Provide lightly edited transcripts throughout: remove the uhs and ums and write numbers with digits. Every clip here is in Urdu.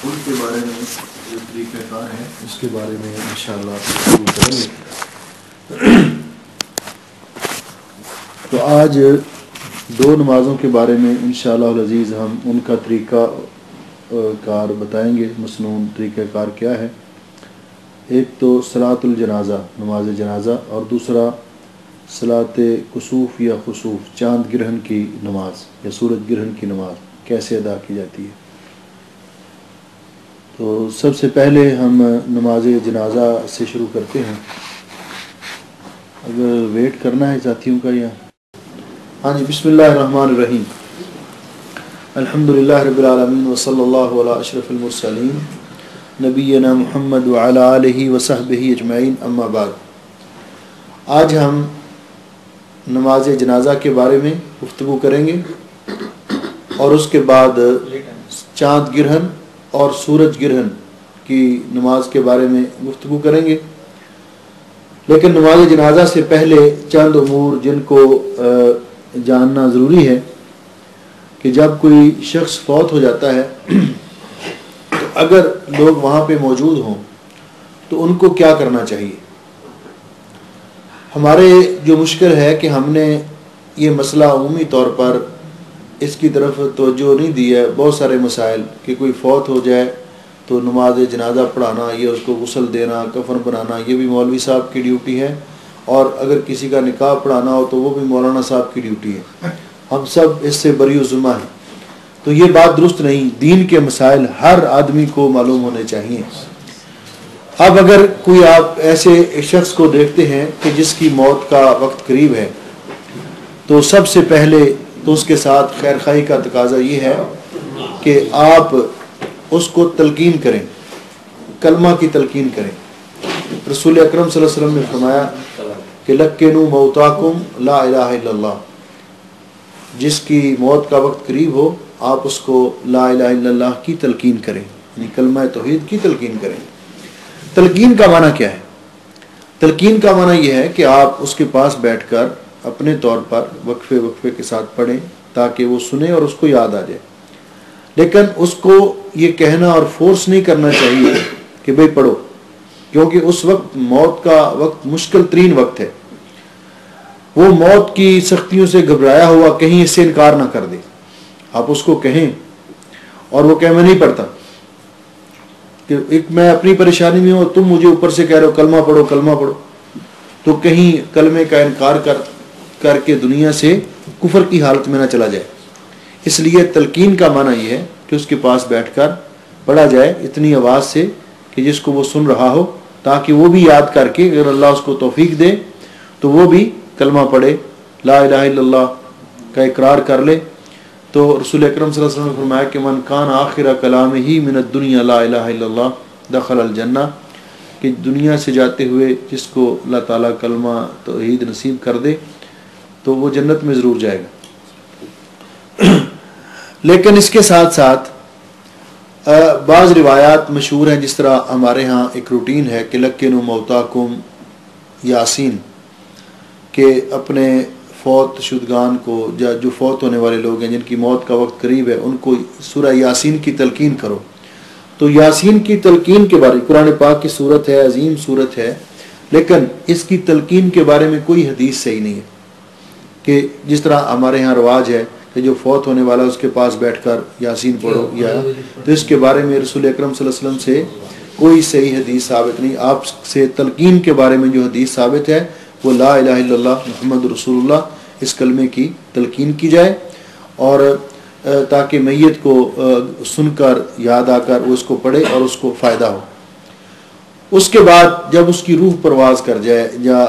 ان کے بارے میں جو طریقہ کار ہے اس کے بارے میں انشاءاللہ شروع کریں گے۔ تو آج دو نمازوں کے بارے میں انشاءاللہ العزیز ہم ان کا طریقہ کار بتائیں گے، مسنون طریقہ کار کیا ہے۔ ایک تو صلاۃ الجنازہ، نماز جنازہ، اور دوسرا صلاۃ کسوف یا خسوف، چاند گرہن کی نماز یا سورج گرہن کی نماز کیسے ادا کی جاتی ہے۔ تو سب سے پہلے ہم نماز جنازہ سے شروع کرتے ہیں۔ اگر ویٹ کرنا ہے ساتھیوں کا یا ہاں جی، بسم اللہ الرحمن الرحیم، الحمدللہ رب العالمین وصلی اللہ علی اشرف المرسلین نبینا محمد وعلی آلہ وصحبہ اجمعین، اما بعد۔ آج ہم نماز جنازہ کے بارے میں گفتگو کریں گے اور اس کے بعد چاند گرہن اور سورج گرہن کی نماز کے بارے میں گفتگو کریں گے۔ لیکن نماز جنازہ سے پہلے چند امور جن کو جاننا ضروری ہے کہ جب کوئی شخص فوت ہو جاتا ہے تو اگر لوگ وہاں پہ موجود ہوں تو ان کو کیا کرنا چاہیے۔ ہمارے جو مشکل ہے کہ ہم نے یہ مسئلہ عمومی طور پر اس کی طرف توجہ نہیں دی ہے۔ بہت سارے مسائل کہ کوئی فوت ہو جائے تو نماز جنازہ پڑھانا، یہ اس کو غسل دینا، کفن بنانا، یہ بھی مولوی صاحب کی ڈیوٹی ہے، اور اگر کسی کا نکاح پڑھانا ہو تو وہ بھی مولانا صاحب کی ڈیوٹی ہے۔ ہم سب اس سے بری و ذمہ ہیں۔ تو یہ بات درست نہیں۔ دین کے مسائل ہر آدمی کو معلوم ہونے چاہیے۔ اب اگر کوئی آپ ایسے شخص کو دیکھتے ہیں کہ جس کی موت کا وقت قریب ہے تو سب سے پہلے تو اس کے ساتھ خیر خواہی کا تقاضا یہ ہے کہ آپ اس کو تلقین کریں، کلمہ کی تلقین کریں۔ رسول اکرم صلی اللہ علیہ وسلم نے فرمایا کہ لقنوا موتاکم لا الہ الا اللہ، جس کی موت کا وقت قریب ہو آپ اس کو لا الہ الا اللہ کی تلقین کریں، یعنی کلمہ توحید کی تلقین کریں۔ تلقین کا معنی کیا ہے؟ تلقین کا معنی یہ ہے کہ آپ اس کے پاس بیٹھ کر اپنے طور پر وقفے کے ساتھ پڑھیں تاکہ وہ سنے اور اس کو یاد آ جائے، لیکن اس کو یہ کہنا اور فورس نہیں کرنا چاہیے کہ بھئی پڑھو، کیونکہ اس وقت موت کا وقت مشکل ترین وقت ہے۔ وہ موت کی سختیوں سے گھبرایا ہوا کہیں اس سے انکار نہ کر دے۔ آپ اس کو کہیں اور وہ کہے میں نہیں پڑھتا، کہ ایک میں اپنی پریشانی میں ہوں، تم مجھے اوپر سے کہہ رہے ہو کلمہ پڑھو کلمہ پڑھو، تو کہیں کلمے کا انکار کر کے دنیا سے کفر کی حالت میں نہ چلا جائے۔ اس لیے تلقین کا معنی یہ ہے کہ اس کے پاس بیٹھ کر پڑھا جائے اتنی آواز سے کہ جس کو وہ سن رہا ہو، تاکہ وہ بھی یاد کر کے اگر اللہ اس کو توفیق دے تو وہ بھی کلمہ پڑھے، لا الہ الا اللہ کا اقرار کر لے۔ تو رسول اکرم صلی اللہ علیہ وسلم نے فرمایا کہ من کان آخر کلامہ من الدنیا لا الہ الا اللہ دخل الجنہ، کہ دنیا سے جاتے ہوئے جس کو اللہ تعالیٰ کلمہ توحید نصیب کر دے تو وہ جنت میں ضرور جائے گا۔ لیکن اس کے ساتھ ساتھ بعض روایات مشہور ہیں، جس طرح ہمارے ہاں ایک روٹین ہے کہ لقنوا موتاکم یاسین، کہ اپنے فوت شدگان کو، جو فوت ہونے والے لوگ ہیں جن کی موت کا وقت قریب ہے، ان کو سورہ یاسین کی تلقین کرو۔ تو یاسین کی تلقین کے بارے، قرآن پاک کی صورت ہے، عظیم صورت ہے، لیکن اس کی تلقین کے بارے میں کوئی حدیث صحیح نہیں ہے کہ جس طرح ہمارے ہاں رواج ہے کہ جو فوت ہونے والا اس کے پاس بیٹھ کر یاسین پڑھو، یا تو اس کے بارے میں رسول اکرم صلی اللہ علیہ وسلم سے کوئی صحیح حدیث ثابت نہیں۔ آپ سے تلقین کے بارے میں جو حدیث ثابت ہے وہ لا الہ الا اللہ محمد رسول اللہ، اس کلمے کی تلقین کی جائے، اور تاکہ میت کو سن کر یاد آ کر وہ اس کو پڑھے اور اس کو فائدہ ہو۔ اس کے بعد جب اس کی روح پرواز کر جائے یا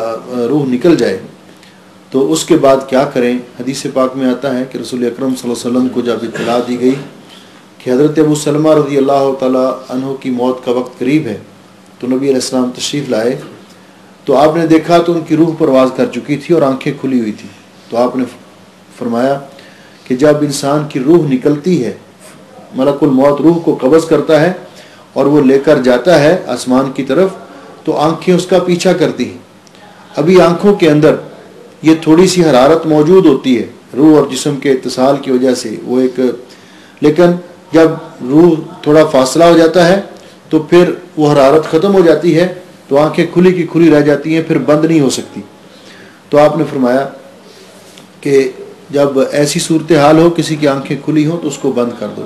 روح نکل جائے تو اس کے بعد کیا کریں؟ حدیث پاک میں آتا ہے کہ رسول اکرم صلی اللہ علیہ وسلم کو جب اطلاع دی گئی کہ حضرت ابو سلمہ رضی اللہ تعالیٰ عنہ کی موت کا وقت قریب ہے، تو نبی علیہ السلام تشریف لائے تو آپ نے دیکھا تو ان کی روح پرواز کر چکی تھی اور آنکھیں کھلی ہوئی تھیں۔ تو آپ نے فرمایا کہ جب انسان کی روح نکلتی ہے، ملک الموت روح کو قبض کرتا ہے اور وہ لے کر جاتا ہے آسمان کی طرف، تو آنکھیں اس کا پیچھا کرتی ہیں۔ ابھی آنکھوں کے اندر یہ تھوڑی سی حرارت موجود ہوتی ہے روح اور جسم کے اتصال کی وجہ سے، وہ ایک، لیکن جب روح تھوڑا فاصلہ ہو جاتا ہے تو پھر وہ حرارت ختم ہو جاتی ہے تو آنکھیں کھلی کی کھلی رہ جاتی ہیں، پھر بند نہیں ہو سکتی. تو آپ نے فرمایا کہ جب ایسی صورتحال ہو کسی کی آنکھیں کھلی ہوں تو اس کو بند کر دو.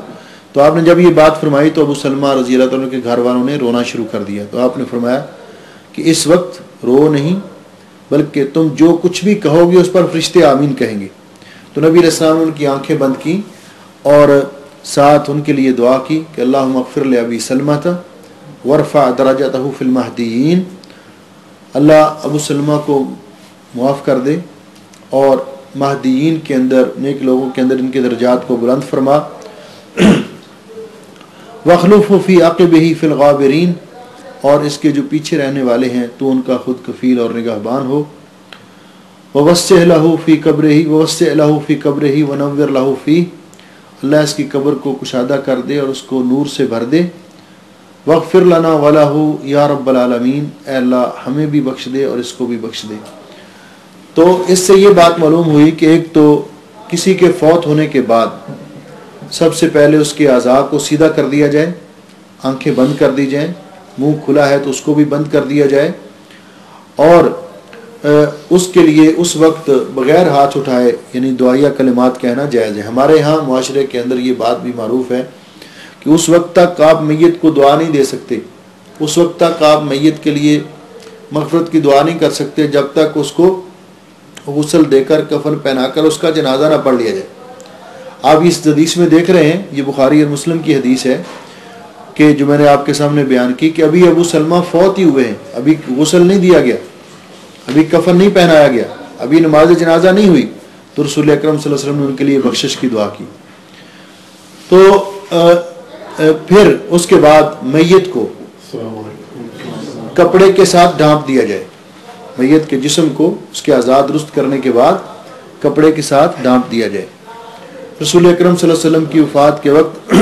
تو آپ نے جب یہ بات فرمائی تو ابو سلمہ رضی اللہ عنہ کے گھر والوں نے رونا شروع کر دیا. تو آپ نے فرمایا کہ اس وقت رو نہیں، بلکہ تم جو کچھ بھی کہو گے اس پر فرشتے آمین کہیں گے. تو نبی علیہ السلام نے ان کی آنکھیں بند کی اور ساتھ ان کے لیے دعا کی کہ اللہم اغفر لأبی سلمۃ وارفع درجتہ فی المہدیین، اللہ ابو سلمہ کو معاف کر دے اور مہدیین کے اندر، نیک لوگوں کے اندر ان کے درجات کو بلند فرما. وَاخْلُفْهُ فِي عَقِبِهِ فِي الْغَابِرِينَ، اور اس کے جو پیچھے رہنے والے ہیں تو ان کا خود کفیل اور نگہبان ہو. وَوَسِّعْ لَهُ فِي قَبْرِهِ وَوَسِّعْ لَهُ فِي قَبْرِهِ وَنَوِّرْ لَهُ فِيهِ، اللہ اس کی قبر کو کشادہ کر دے اور اس کو نور سے بھر دے. وَاغْفِرْ لَنَا وَلَهُ یا رب العالمین، اے اللہ ہمیں بھی بخش دے اور اس کو بھی بخش دے. تو اس سے یہ بات معلوم ہوئی کہ ایک تو کسی کے فوت ہونے کے بعد سب سے پہلے اس کے اعضاء کو سیدھا کر دیا جائے، آنکھیں بند کر دی جائیں، منہ کھلا ہے تو اس کو بھی بند کر دیا جائے، اور اس کے لیے اس وقت بغیر ہاتھ اٹھائے یعنی دعائیہ کلمات کہنا جائز ہے. ہمارے ہاں معاشرے کے اندر یہ بات بھی معروف ہے کہ اس وقت تک آپ میت کو دعا نہیں دے سکتے، اس وقت تک آپ میت کے لیے مغفرت کی دعا نہیں کر سکتے جب تک اس کو غسل دے کر کفن پہنا کر اس کا جنازہ نہ پڑھ لیا جائے. آپ اس حدیث میں دیکھ رہے ہیں، یہ بخاری اور مسلم کی حدیث ہے کہ جو میں نے آپ کے سامنے بیان کی کہ ابھی ابو سلمہ فوت ہی ہوئے ہیں، ابھی غسل نہیں دیا گیا، ابھی کفن نہیں پہنایا گیا، ابھی نماز جنازہ نہیں ہوئی، تو رسول اکرم صلی اللہ علیہ وسلم نے ان کے لیے بخشش کی دعا کی. تو پھر اس کے بعد میت کو کپڑے کے ساتھ ڈھانپ دیا جائے، میت کے جسم کو اس کے اعضاء درست کرنے کے بعد کپڑے کے ساتھ ڈھانپ دیا جائے. رسول اکرم صلی اللہ علیہ وسلم کی وفات کے وقت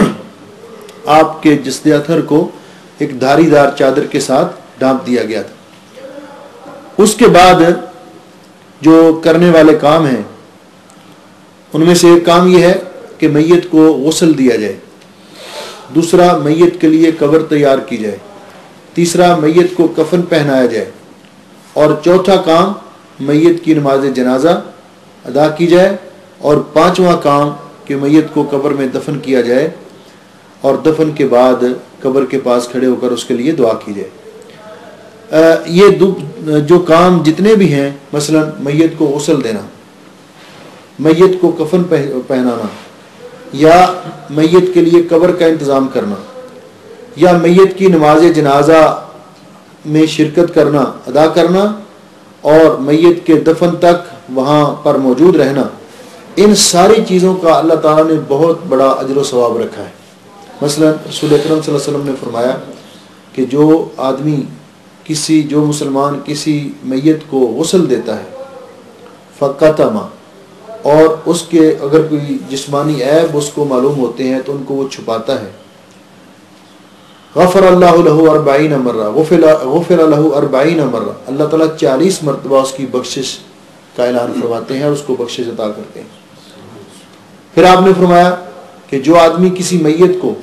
آپ کے جسد اطہر کو ایک دھاری دار چادر کے ساتھ ڈھانپ دیا گیا تھا. اس کے بعد جو کرنے والے کام ہیں ان میں سے ایک کام یہ ہے کہ میت کو غسل دیا جائے، دوسرا میت کے لیے قبر تیار کی جائے، تیسرا میت کو کفن پہنایا جائے، اور چوتھا کام میت کی نماز جنازہ ادا کی جائے، اور پانچواں کام کہ میت کو قبر میں دفن کیا جائے اور دفن کے بعد قبر کے پاس کھڑے ہو کر اس کے لیے دعا کی جائے. یہ جو کام جتنے بھی ہیں، مثلا میت کو غسل دینا، میت کو کفن پہنانا، یا میت کے لیے قبر کا انتظام کرنا، یا میت کی نماز جنازہ میں شرکت کرنا، ادا کرنا، اور میت کے دفن تک وہاں پر موجود رہنا، ان ساری چیزوں کا اللہ تعالیٰ نے بہت بڑا اجر و ثواب رکھا ہے. مثلا رسول اکرم صلی اللہ علیہ وسلم نے فرمایا کہ جو مسلمان کسی میت کو غسل دیتا ہے فقطما، اور اس کے اگر کوئی جسمانی عیب اس کو معلوم ہوتے ہیں تو ان کو وہ چھپاتا ہے، غفر اللہ له 40 مرہ، غفر له 40 مرہ، اللہ تعالیٰ 40 مرتبہ اس کی بخشش کا اعلان فرماتے ہیں اور اس کو بخشش عطا کرتے ہیں. پھر آپ نے فرمایا کہ جو آدمی کسی میت کو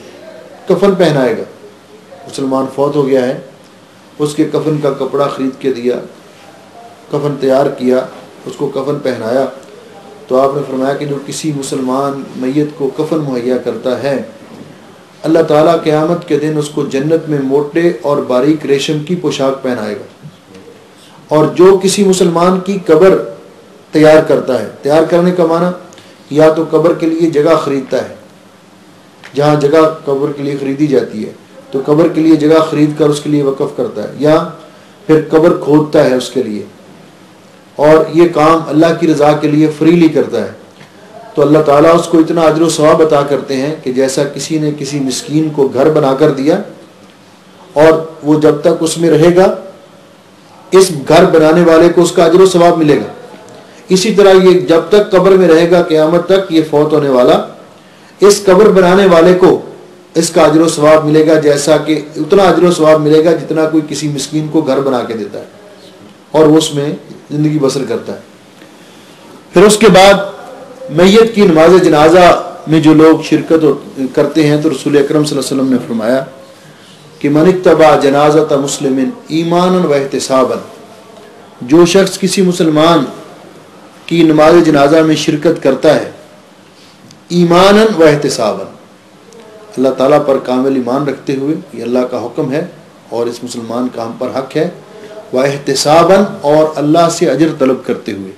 کفن پہنائے گا، مسلمان فوت ہو گیا ہے، اس کے کفن کا کپڑا خرید کے دیا، کفن تیار کیا، اس کو کفن پہنایا، تو آپ نے فرمایا کہ جو کسی مسلمان میت کو کفن مہیا کرتا ہے، اللہ تعالیٰ قیامت کے دن اس کو جنت میں موٹے اور باریک ریشم کی پوشاک پہنائے گا. اور جو کسی مسلمان کی قبر تیار کرتا ہے، تیار کرنے کا معنی یا تو قبر کے لیے جگہ خریدتا ہے، جہاں جگہ قبر کے لیے خریدی جاتی ہے تو قبر کے لیے جگہ خرید کر اس کے لیے وقف کرتا ہے، یا پھر قبر کھودتا ہے اس کے لیے، اور یہ کام اللہ کی رضا کے لیے فریلی کرتا ہے، تو اللہ تعالیٰ اس کو اتنا اجر و ثواب عطا کرتے ہیں کہ جیسا کسی نے کسی مسکین کو گھر بنا کر دیا اور وہ جب تک اس میں رہے گا اس گھر بنانے والے کو اس کا اجر و ثواب ملے گا، اسی طرح یہ جب تک قبر میں رہے گا قیامت تک یہ فوت ہونے والا اس قبر بنانے والے کو اس کا اجر و ثواب ملے گا، جیسا کہ اتنا اجر و ثواب ملے گا جتنا کوئی کسی مسکین کو گھر بنا کے دیتا ہے اور وہ اس میں زندگی بسر کرتا ہے. پھر اس کے بعد میت کی نماز جنازہ میں جو لوگ شرکت کرتے ہیں تو رسول اکرم صلی اللہ علیہ وسلم نے فرمایا کہ من اتبع جنازۃ مسلم ایمانا و احتسابا، جو شخص کسی مسلمان کی نماز جنازہ میں شرکت کرتا ہے ایمانا و احتسابا، اللہ تعالیٰ پر کامل ایمان رکھتے ہوئے، یہ اللہ کا حکم ہے اور اس مسلمان کا ہم پر حق ہے، و احتسابا، اور اللہ سے اجر طلب کرتے ہوئے،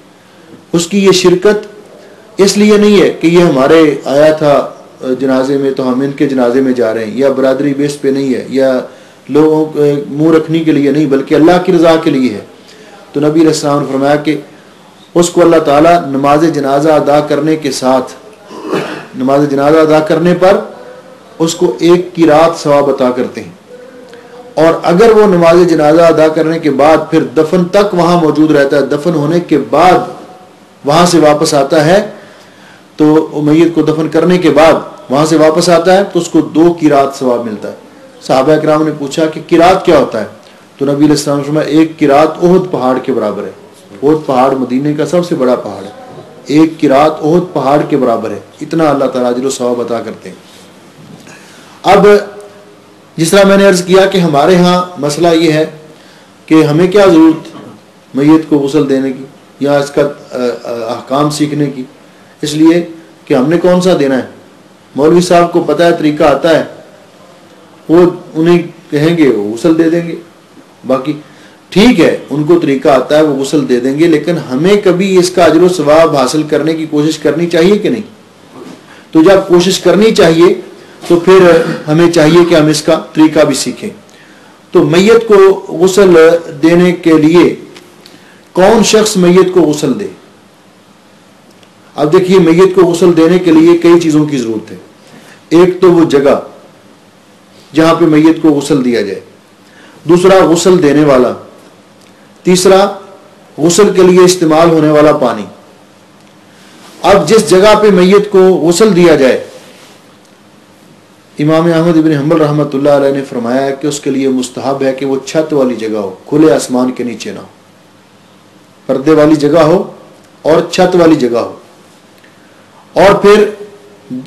اس کی یہ شرکت اس لیے نہیں ہے کہ یہ ہمارے آیا تھا جنازے میں تو ہم ان کے جنازے میں جا رہے ہیں، یا برادری بیس پہ نہیں ہے، یا لوگوں منہ رکھنے کے لیے نہیں، بلکہ اللہ کی رضا کے لیے ہے۔ تو نبی علیہ السلام نے فرمایا کہ اس کو اللہ تعالیٰ نماز جنازہ ادا کرنے کے ساتھ، نماز جنازہ ادا کرنے پر اس کو 1 کی رات ثواب عطا کرتے ہیں، اور اگر وہ نماز جنازہ ادا کرنے کے بعد پھر دفن تک وہاں موجود رہتا ہے، دفن ہونے کے بعد وہاں سے واپس آتا ہے، تو میت کو دفن کرنے کے بعد وہاں سے واپس آتا ہے تو اس کو 2 کی رات ثواب ملتا ہے۔ صحابہ کرام نے پوچھا کہ قرات کیا ہوتا ہے؟ تو نبی علیہ السلام نے فرمایا 1 قرات احد پہاڑ کے برابر ہے۔ احد پہاڑ مدینے کا سب سے بڑا پہاڑ ہے، 1 قرات احد پہاڑ کے برابر ہے، اتنا اللہ تعالیٰ اجر و ثواب عطا کرتے ہیں۔ اب جس طرح میں نے عرض کیا کہ ہمارے ہاں مسئلہ یہ ہے کہ ہمیں کیا ضرورت میت کو غسل دینے کی یا اس کا احکام سیکھنے کی، اس لیے کہ ہم نے کون سا دینا ہے؟ مولوی صاحب کو پتہ ہے، طریقہ آتا ہے، وہ انہیں کہیں گے وہ غسل دے دیں گے، باقی ٹھیک ہے ان کو طریقہ آتا ہے وہ غسل دے دیں گے، لیکن ہمیں کبھی اس کا اجر و ثواب حاصل کرنے کی کوشش کرنی چاہیے کہ نہیں؟ تو جب کوشش کرنی چاہیے تو پھر ہمیں چاہیے کہ ہم اس کا طریقہ بھی سیکھیں۔ تو میت کو غسل دینے کے لیے کون شخص میت کو غسل دے؟ اب دیکھیے میت کو غسل دینے کے لیے کئی چیزوں کی ضرورت ہے۔ ایک تو وہ جگہ جہاں پہ میت کو غسل دیا جائے، دوسرا غسل دینے والا، تیسرا غسل کے لیے استعمال ہونے والا پانی۔ اب جس جگہ پہ میت کو غسل دیا جائے، امام احمد ابن حنبل رحمۃ اللہ علیہ نے فرمایا ہے کہ اس کے لیے مستحب ہے کہ وہ چھت والی جگہ ہو، کھلے آسمان کے نیچے نہ ہو، پردے والی جگہ ہو اور چھت والی جگہ ہو، اور پھر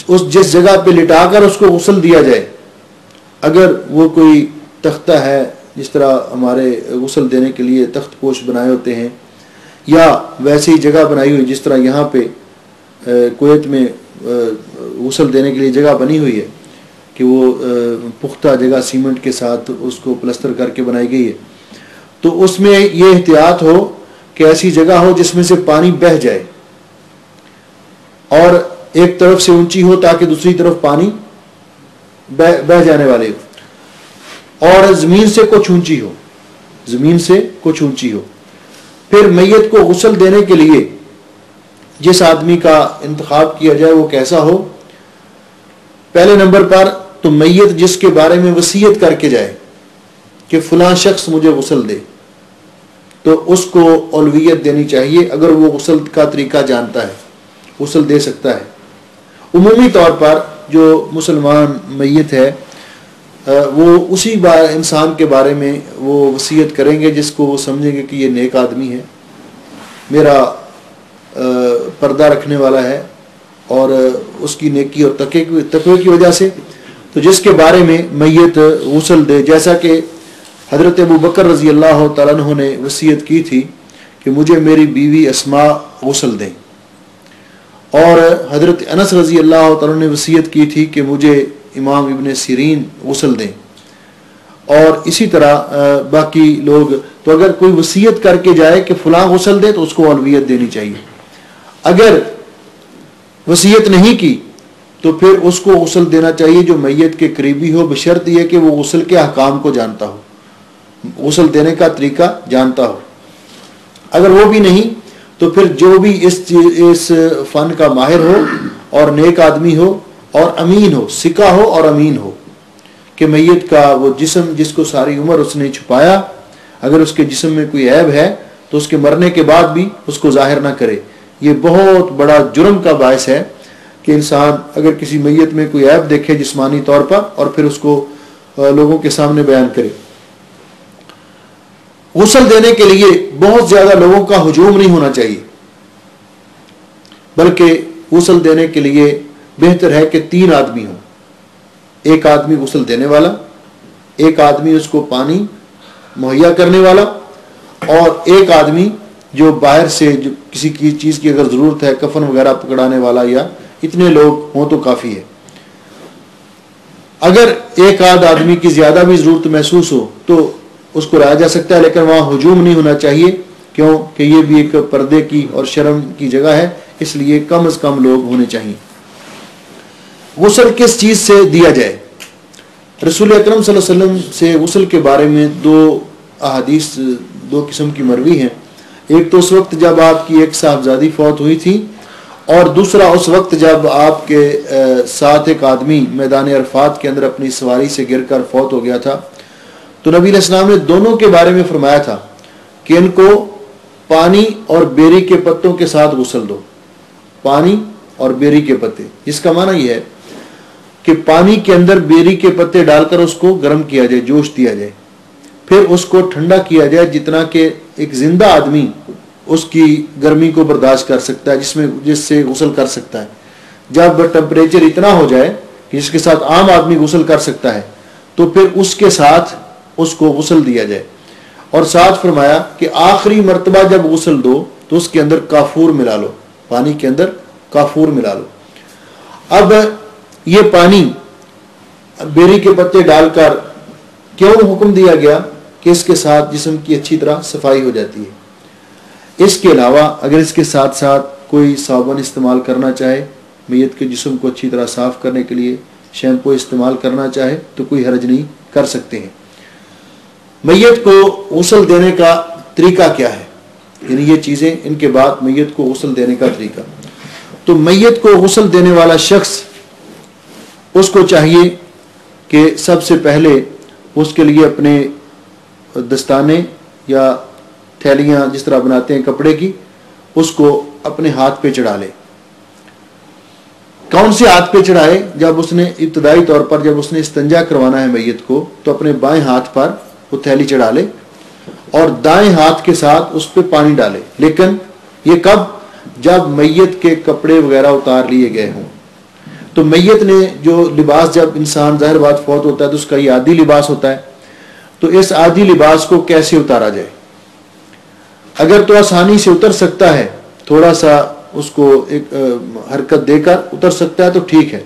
اس جس جگہ پہ لٹا کر اس کو غسل دیا جائے، اگر وہ کوئی تختہ ہے جس طرح ہمارے غسل دینے کے لیے تخت پوش بنائے ہوتے ہیں، یا ویسی جگہ بنائی ہوئی جس طرح یہاں پہ کویت میں غسل دینے کے لیے جگہ بنی ہوئی ہے کہ وہ پختہ جگہ سیمنٹ کے ساتھ اس کو پلستر کر کے بنائی گئی ہے، تو اس میں یہ احتیاط ہو کہ ایسی جگہ ہو جس میں سے پانی بہہ جائے اور ایک طرف سے اونچی ہو تاکہ دوسری طرف پانی بہہ جانے والے ہو، اور زمین سے کچھ اونچی ہو، زمین سے کچھ اونچی ہو۔ پھر میت کو غسل دینے کے لیے جس آدمی کا انتخاب کیا جائے وہ کیسا ہو؟ پہلے نمبر پر تو میت جس کے بارے میں وصیت کر کے جائے کہ فلاں شخص مجھے غسل دے، تو اس کو اولویت دینی چاہیے۔ اگر وہ غسل کا طریقہ جانتا ہے غسل دے سکتا ہے۔ عمومی طور پر جو مسلمان میت ہے وہ اسی انسان کے بارے میں وہ وصیت کریں گے جس کو وہ سمجھیں گے کہ یہ نیک آدمی ہے، میرا پردہ رکھنے والا ہے اور اس کی نیکی اور تقوی کی وجہ سے، تو جس کے بارے میں میت غسل دے، جیسا کہ حضرت ابو بکر رضی اللہ تعالیٰ عنہ نے وصیت کی تھی کہ مجھے میری بیوی اسماء غسل دیں، اور حضرت انس رضی اللہ تعالیٰ نے وصیت کی تھی کہ مجھے امام ابن سیرین غسل دیں، اور اسی طرح باقی لوگ۔ تو اگر کوئی وصیت کر کے جائے کہ فلاں غسل دے تو اس کو اولویت دینی چاہیے۔ اگر وصیت نہیں کی تو پھر اس کو غسل دینا چاہیے جو میت کے قریبی ہو، بشرط یہ کہ وہ غسل کے احکام کو جانتا ہو، غسل دینے کا طریقہ جانتا ہو۔ اگر وہ بھی نہیں تو پھر جو بھی اس فن کا ماہر ہو اور نیک آدمی ہو اور امین ہو، سکہ ہو اور امین ہو، کہ میت کا وہ جسم جس کو ساری عمر اس نے چھپایا، اگر اس کے جسم میں کوئی عیب ہے تو اس کے مرنے کے بعد بھی اس کو ظاہر نہ کرے۔ یہ بہت بڑا جرم کا باعث ہے کہ انسان اگر کسی میت میں کوئی عیب دیکھے جسمانی طور پر اور پھر اس کو لوگوں کے سامنے بیان کرے۔ غسل دینے کے لیے بہت زیادہ لوگوں کا ہجوم نہیں ہونا چاہیے، بلکہ غسل دینے کے لیے بہتر ہے کہ 3 آدمی ہوں، ایک آدمی غسل دینے والا، ایک آدمی اس کو پانی مہیا کرنے والا، اور ایک آدمی جو باہر سے جو کسی کی چیز کی اگر ضرورت ہے کفن وغیرہ پکڑانے والا، یا اتنے لوگ ہوں تو کافی ہے۔ اگر ایک آدھ آدمی کی زیادہ بھی ضرورت محسوس ہو تو اس کو لایا جا سکتا ہے، لیکن وہاں ہجوم نہیں ہونا چاہیے، کیوں کہ یہ بھی ایک پردے کی اور شرم کی جگہ ہے، اس لیے کم از کم لوگ ہونے چاہیے۔ غسل کس چیز سے دیا جائے؟ رسول اکرم صلی اللہ علیہ وسلم سے غسل کے بارے میں 2 احادیث 2 قسم کی مروی ہیں۔ ایک تو اس وقت جب آپ کی ایک صاحبزادی فوت ہوئی تھی، اور دوسرا اس وقت جب آپ کے ساتھ ایک آدمی میدان عرفات کے اندر اپنی سواری سے گر کر فوت ہو گیا تھا۔ تو نبی علیہ السلام نے دونوں کے بارے میں فرمایا تھا کہ ان کو پانی اور بیری کے پتوں کے ساتھ غسل دو، پانی اور بیری کے پتے، جس کا معنی یہ ہے کہ پانی کے اندر بیری کے پتے ڈال کر اس کو گرم کیا جائے، جوش دیا جائے، پھر اس کو ٹھنڈا کیا جائے جتنا کہ ایک زندہ آدمی اس کی گرمی کو برداشت کر سکتا ہے، جس سے غسل کر سکتا ہے۔ جب ٹمپریچر اتنا ہو جائے کہ جس کے ساتھ عام آدمی غسل کر سکتا ہے تو پھر اس کے ساتھ اس کو غسل دیا جائے۔ اور ساتھ فرمایا کہ آخری مرتبہ جب غسل دو تو اس کے اندر کافور ملا لو، پانی کے اندر کافور ملا لو۔ اب یہ پانی بیری کے پتے ڈال کر کیوں حکم دیا گیا کہ اس کے ساتھ جسم کی اچھی طرح صفائی ہو جاتی ہے۔ اس کے علاوہ اگر اس کے ساتھ ساتھ کوئی صابن استعمال کرنا چاہے، میت کے جسم کو اچھی طرح صاف کرنے کے لیے شیمپو استعمال کرنا چاہے تو کوئی حرج نہیں، کر سکتے ہیں۔ میت کو غسل دینے کا طریقہ کیا ہے؟ یعنی یہ چیزیں، ان کے بعد میت کو غسل دینے کا طریقہ۔ تو میت کو غسل دینے والا شخص، اس کو چاہیے کہ سب سے پہلے اس کے لیے اپنے دستانے یا تھیلیاں جس طرح بناتے ہیں کپڑے کی، اس کو اپنے ہاتھ پہ چڑھا لے۔ کون سے ہاتھ پہ چڑھائے؟ جب اس نے ابتدائی طور پر جب اس نے استنجا کروانا ہے میت کو تو اپنے بائیں ہاتھ پر وہ تھیلی چڑھا لے اور دائیں ہاتھ کے ساتھ اس پہ پانی ڈالے۔ لیکن یہ کب؟ جب میت کے کپڑے وغیرہ اتار لیے گئے ہوں۔ تو میت نے جو لباس، جب انسان ظاہر بات فوت ہوتا ہے تو اس کا یہ عادی لباس ہوتا ہے، تو اس عادی لباس کو کیسے اتارا جائے؟ اگر تو آسانی سے اتر سکتا ہے، تھوڑا سا اس کو ایک حرکت دے کر اتر سکتا ہے تو ٹھیک ہے،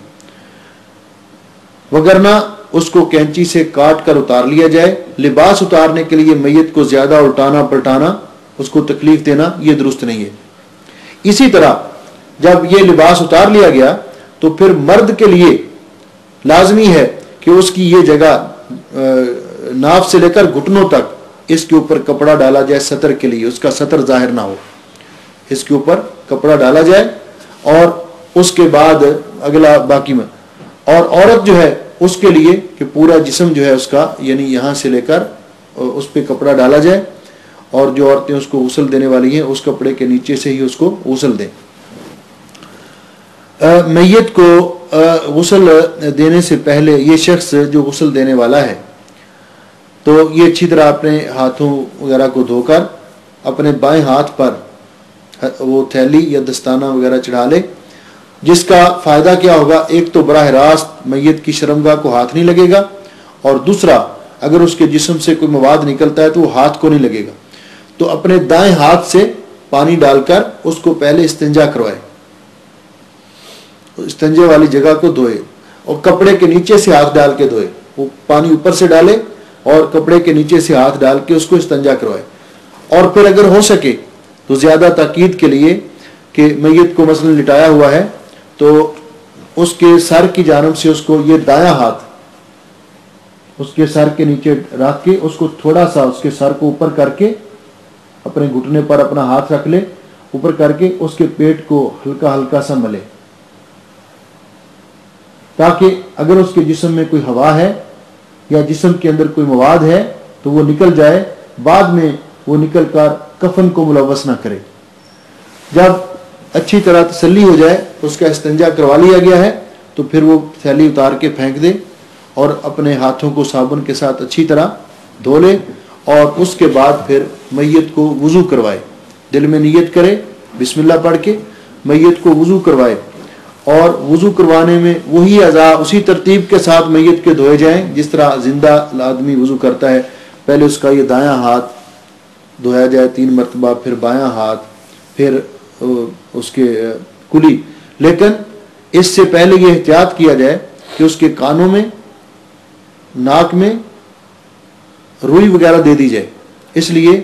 وگرنہ اس کو کینچی سے کاٹ کر اتار لیا جائے۔ لباس اتارنے کے لیے میت کو زیادہ الٹانا پلٹانا، اس کو تکلیف دینا، یہ درست نہیں ہے۔ اسی طرح جب یہ لباس اتار لیا گیا تو پھر مرد کے لیے لازمی ہے کہ اس کی یہ جگہ ناف سے لے کر گھٹنوں تک اس کے اوپر کپڑا ڈالا جائے، سطر کے لیے، اس کا سطر ظاہر نہ ہو، اس کے اوپر کپڑا ڈالا جائے، اور اس کے بعد اگلا باقی میں۔ اور عورت جو ہے اس کے لیے کہ پورا جسم جو ہے اس کا، یعنی یہاں سے لے کر اس پہ کپڑا ڈالا جائے، اور جو عورتیں اس کو غسل دینے والی ہیں اس کپڑے کے نیچے سے ہی اس کو غسل دیں۔ میت کو غسل دینے سے پہلے یہ شخص جو غسل دینے والا ہے تو یہ اچھی طرح اپنے ہاتھوں وغیرہ کو دھو کر اپنے بائیں ہاتھ پر وہ تھیلی یا دستانہ وغیرہ چڑھا لے، جس کا فائدہ کیا ہوگا؟ ایک تو براہ راست میت کی شرمگاہ کو ہاتھ نہیں لگے گا، اور دوسرا اگر اس کے جسم سے کوئی مواد نکلتا ہے تو وہ ہاتھ کو نہیں لگے گا۔ تو اپنے دائیں ہاتھ سے پانی ڈال کر اس کو پہلے استنجا کروائے، استنجے والی جگہ کو دھوئے، اور کپڑے کے نیچے سے ہاتھ ڈال کے دھوئے۔ وہ پانی اوپر سے ڈالے اور کپڑے کے نیچے سے ہاتھ ڈال کے اس کو استنجا کروائے۔ اور پھر اگر ہو سکے تو زیادہ تاکید کے لیے کہ میت کو مثلا لٹایا ہوا ہے تو اس کے سر کی جانب سے اس کو یہ دایاں ہاتھ اس کے سر کے نیچے رکھ کے اس کو تھوڑا سا اس کے سر کو اوپر کر کے اپنے گھٹنے پر اپنا ہاتھ رکھ لے، اوپر کر کے اس کے پیٹ کو ہلکا ہلکا سا ملے، تاکہ اگر اس کے جسم میں کوئی ہوا ہے یا جسم کے اندر کوئی مواد ہے تو وہ نکل جائے، بعد میں وہ نکل کر کفن کو ملوث نہ کرے۔ جب اچھی طرح تسلی ہو جائے، اس کا استنجا کروا لیا گیا ہے، تو پھر وہ تھیلی اتار کے پھینک دے اور اپنے ہاتھوں کو صابن کے ساتھ اچھی طرح دھو لے، اور اس کے بعد پھر میت کو وضو کروائے، دل میں نیت کرے بسم اللہ پڑھ کے میت کو وضو کروائے، اور وضو کروانے میں وہی اعضاء اسی ترتیب کے ساتھ میت کے دھوئے جائیں جس طرح زندہ آدمی وضو کرتا ہے. پہلے اس کا یہ دایاں ہاتھ دھویا جائے 3 مرتبہ، پھر بایاں ہاتھ، پھر اس کے کلی. لیکن اس سے پہلے یہ احتیاط کیا جائے کہ اس کے کانوں میں، ناک میں روئی وغیرہ دے دی جائے، اس لیے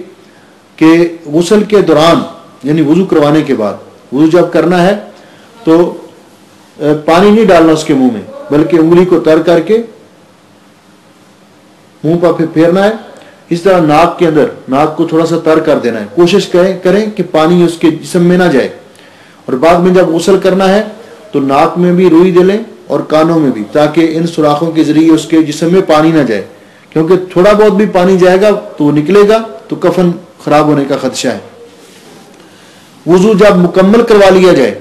کہ غسل کے دوران یعنی وضو کروانے کے بعد وضو جب کرنا ہے تو پانی نہیں ڈالنا اس کے منہ میں، بلکہ انگلی کو تر کر کے منہ پر پھیرنا ہے. اس طرح ناک کے اندر ناک کو تھوڑا سا تر کر دینا ہے. کوشش کریں کہ پانی اس کے جسم میں نہ جائے. اور بعد میں جب غسل کرنا ہے تو ناک میں بھی روئی دے لیں اور کانوں میں بھی، تاکہ ان سوراخوں کے ذریعے اس کے جسم میں پانی نہ جائے، کیونکہ تھوڑا بہت بھی پانی جائے گا تو وہ نکلے گا تو کفن خراب ہونے کا خدشہ ہے. وضو جب مکمل کروا لیا جائے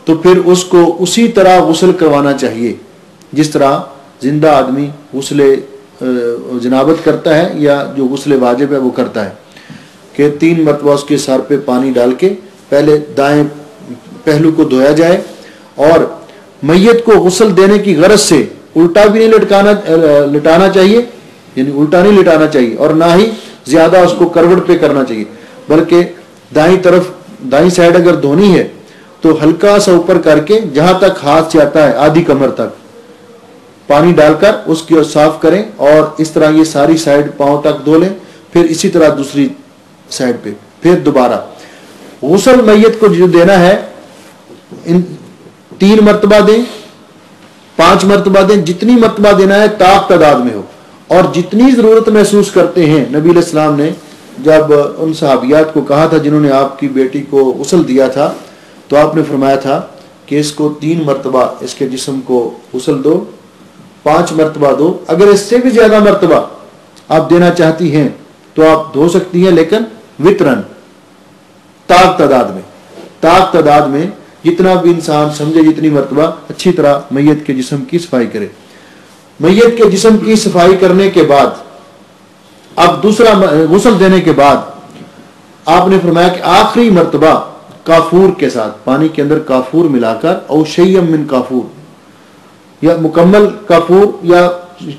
تو پھر اس کو اسی طرح غسل کروانا چاہیے جس طرح زندہ آدمی غسل جنابت کرتا ہے یا جو غسل واجب ہے وہ کرتا ہے، کہ 3 مرتبہ اس کے سر پہ پانی ڈال کے پہلے دائیں پہلو کو دھویا جائے. اور میت کو غسل دینے کی غرض سے الٹا بھی نہیں لٹانا چاہیے، یعنی الٹا نہیں لٹانا چاہیے، اور نہ ہی زیادہ اس کو کروٹ پہ کرنا چاہیے، بلکہ دائیں سائڈ اگر دھونی ہے تو ہلکا سا اوپر کر کے جہاں تک ہاتھ جاتا ہے آدھی کمر تک پانی ڈال کر اس کی صاف کریں، اور اس طرح یہ ساری سائڈ پاؤں تک دھو لیں. پھر اسی طرح دوسری سائڈ پہ پھر دوبارہ غسل میت کو جو دینا ہے 3 مرتبہ دیں، 5 مرتبہ دیں، جتنی مرتبہ دینا ہے طاق تعداد میں ہو. اور جتنی ضرورت محسوس کرتے ہیں، نبی علیہ السلام نے جب ان صحابیات کو کہا تھا جنہوں نے آپ کی بیٹی کو غسل دیا تھا تو آپ نے فرمایا تھا کہ اس کو 3 مرتبہ اس کے جسم کو غسل دو، 5 مرتبہ دو. اگر اس سے بھی زیادہ مرتبہ آپ دینا چاہتی ہیں تو آپ دھو سکتی ہیں، لیکن وطرن طاق تعداد میں جتنا بھی انسان سمجھے جتنی مرتبہ اچھی طرح میت کے جسم کی صفائی کرے. میت کے جسم کی صفائی کرنے کے بعد اب دوسرا غسل دینے کے بعد آپ نے فرمایا کہ آخری مرتبہ کافور کے ساتھ پانی کے اندر کافور ملا کر او شیم من کافور، یا مکمل کافور یا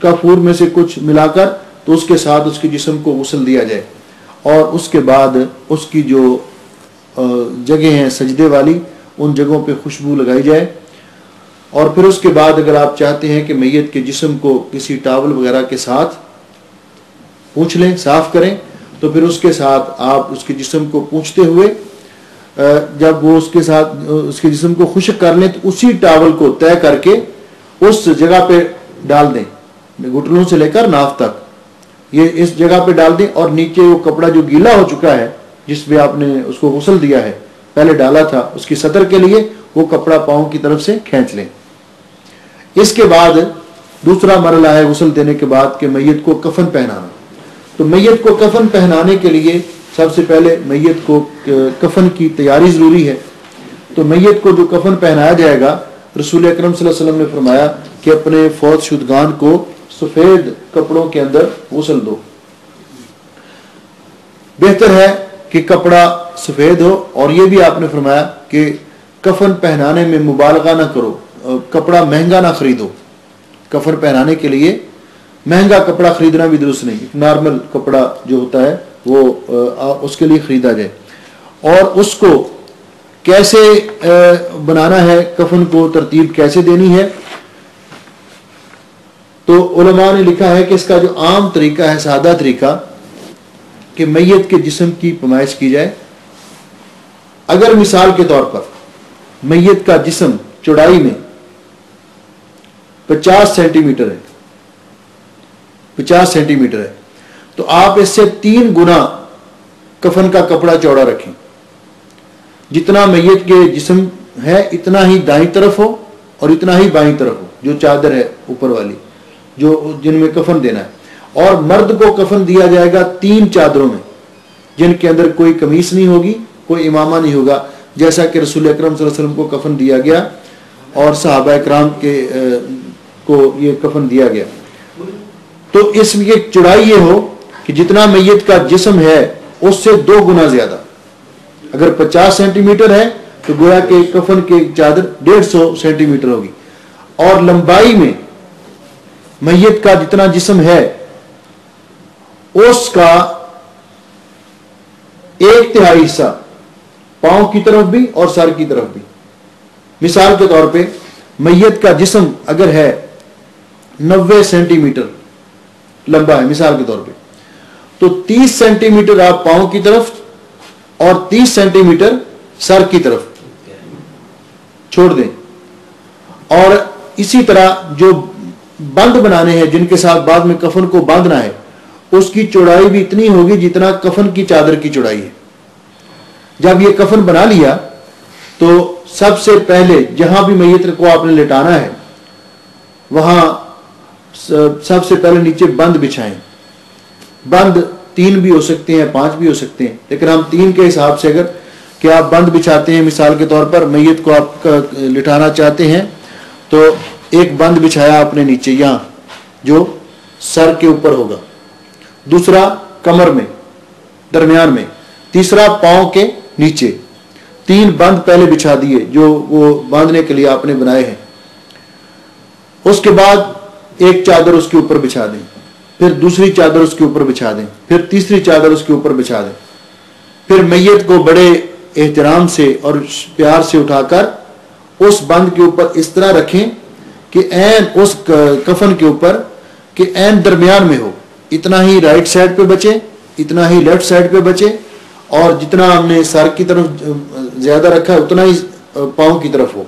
کافور میں سے کچھ ملا کر تو اس کے ساتھ اس کے جسم کو غسل دیا جائے. اور اس کے بعد اس کی جو جگہ ہیں سجدے والی ان جگہوں پہ خوشبو لگائی جائے. اور پھر اس کے بعد اگر آپ چاہتے ہیں کہ میت کے جسم کو کسی ٹاول وغیرہ کے ساتھ پونچھ لیں، صاف کریں، تو پھر اس کے ساتھ آپ اس کے جسم کو پونچھتے ہوئے جب وہ اس کے ساتھ اس کے جسم کو خشک کر لیں تو اسی ٹاول کو طے کر کے اس جگہ پہ ڈال دیں، گھٹنوں سے لے کر ناف تک یہ اس جگہ پہ ڈال دیں. اور نیچے وہ کپڑا جو گیلا ہو چکا ہے جس پہ آپ نے اس کو غسل دیا ہے پہلے ڈالا تھا، اس کی سطر کے لیے وہ کپڑا پاؤں کی طرف سے کھینچ لیں. اس کے بعد دوسرا مرحلہ ہے غسل دینے کے بعد کہ میت کو کفن پہنانا. تو میت کو کفن پہنانے کے لیے سب سے پہلے میت کو کفن کی تیاری ضروری ہے. تو میت کو جو کفن پہنایا جائے گا، رسول اکرم صلی اللہ علیہ وسلم نے فرمایا کہ اپنے فوت شدگان کو سفید کپڑوں کے اندر غسل دو. بہتر ہے کہ کپڑا سفید ہو. اور یہ بھی آپ نے فرمایا کہ کفن پہنانے میں مبالغہ نہ کرو، کپڑا مہنگا نہ خریدو. کفن پہنانے کے لیے مہنگا کپڑا خریدنا بھی درست نہیں، نارمل کپڑا جو ہوتا ہے وہ اس کے لیے خریدا جائے. اور اس کو کیسے بنانا ہے، کفن کو ترتیب کیسے دینی ہے، تو علماء نے لکھا ہے کہ اس کا جو عام طریقہ ہے، سادہ طریقہ، کہ میت کے جسم کی پیمائش کی جائے. اگر مثال کے طور پر میت کا جسم چوڑائی میں 50 سینٹی میٹر ہے، 50 سینٹی میٹر ہے، تو آپ اس سے 3 گنا کفن کا کپڑا چوڑا رکھیں. جتنا میت کے جسم ہے اتنا ہی دائیں طرف ہو اور اتنا ہی بائیں طرف ہو، جو چادر ہے اوپر والی جو جن میں کفن دینا ہے. اور مرد کو کفن دیا جائے گا 3 چادروں میں جن کے اندر کوئی قمیص نہیں ہوگی، کوئی امامہ نہیں ہوگا، جیسا کہ رسول اکرم صلی اللہ علیہ وسلم کو کفن دیا گیا اور صحابہ اکرام کو یہ کفن دیا گیا. تو اس کی چوڑائی یہ ہو کہ جتنا میت کا جسم ہے اس سے 2 گنا زیادہ. اگر 50 سینٹی میٹر ہے تو گویا کہ کفن کی چادر 150 سینٹی میٹر ہوگی، اور لمبائی میں میت کا جتنا جسم ہے اس کا 1/3 حصہ پاؤں کی طرف بھی اور سر کی طرف بھی. مثال کے طور پہ میت کا جسم اگر ہے 90 سینٹی میٹر لمبا ہے مثال کے طور پہ، تو 30 سینٹی میٹر آپ پاؤں کی طرف اور 30 سینٹی میٹر سر کی طرف چھوڑ دیں. اور اسی طرح جو بند بنانے ہیں جن کے ساتھ بعد میں کفن کو باندھنا ہے، اس کی چوڑائی بھی اتنی ہوگی جتنا کفن کی چادر کی چوڑائی ہے. جب یہ کفن بنا لیا تو سب سے پہلے جہاں بھی میت کو آپ نے لٹانا ہے وہاں سب سے پہلے نیچے بند بچھائیں. بند 3 بھی ہو سکتے ہیں، 5 بھی ہو سکتے ہیں، لیکن ہم 3 کے حساب سے اگر کہ آپ بند بچھاتے ہیں، مثال کے طور پر میت کو آپ لٹانا چاہتے ہیں تو ایک بند بچھایا آپ نے نیچے یہاں جو سر کے اوپر ہوگا، دوسرا کمر میں درمیان میں، تیسرا پاؤں کے نیچے. 3 بند پہلے بچھا دیے جو وہ باندھنے کے لیے آپ نے بنائے ہیں. اس کے بعد ایک چادر اس کے اوپر بچھا دیں، پھر دوسری چادر اس کے اوپر بچھا دیں، پھر تیسری چادر اس کے اوپر بچھا دیں. پھر میت کو بڑے احترام سے اور پیار سے اٹھا کر اس بند کے اوپر اس طرح رکھیں کہ عین اس کفن کے اوپر کہ عین درمیان میں ہو. اتنا ہی رائٹ سائڈ پہ بچے، اتنا ہی لیفٹ سائڈ پہ بچے، اور جتنا ہم نے سر کی طرف زیادہ رکھا ہے اتنا ہی پاؤں کی طرف ہو.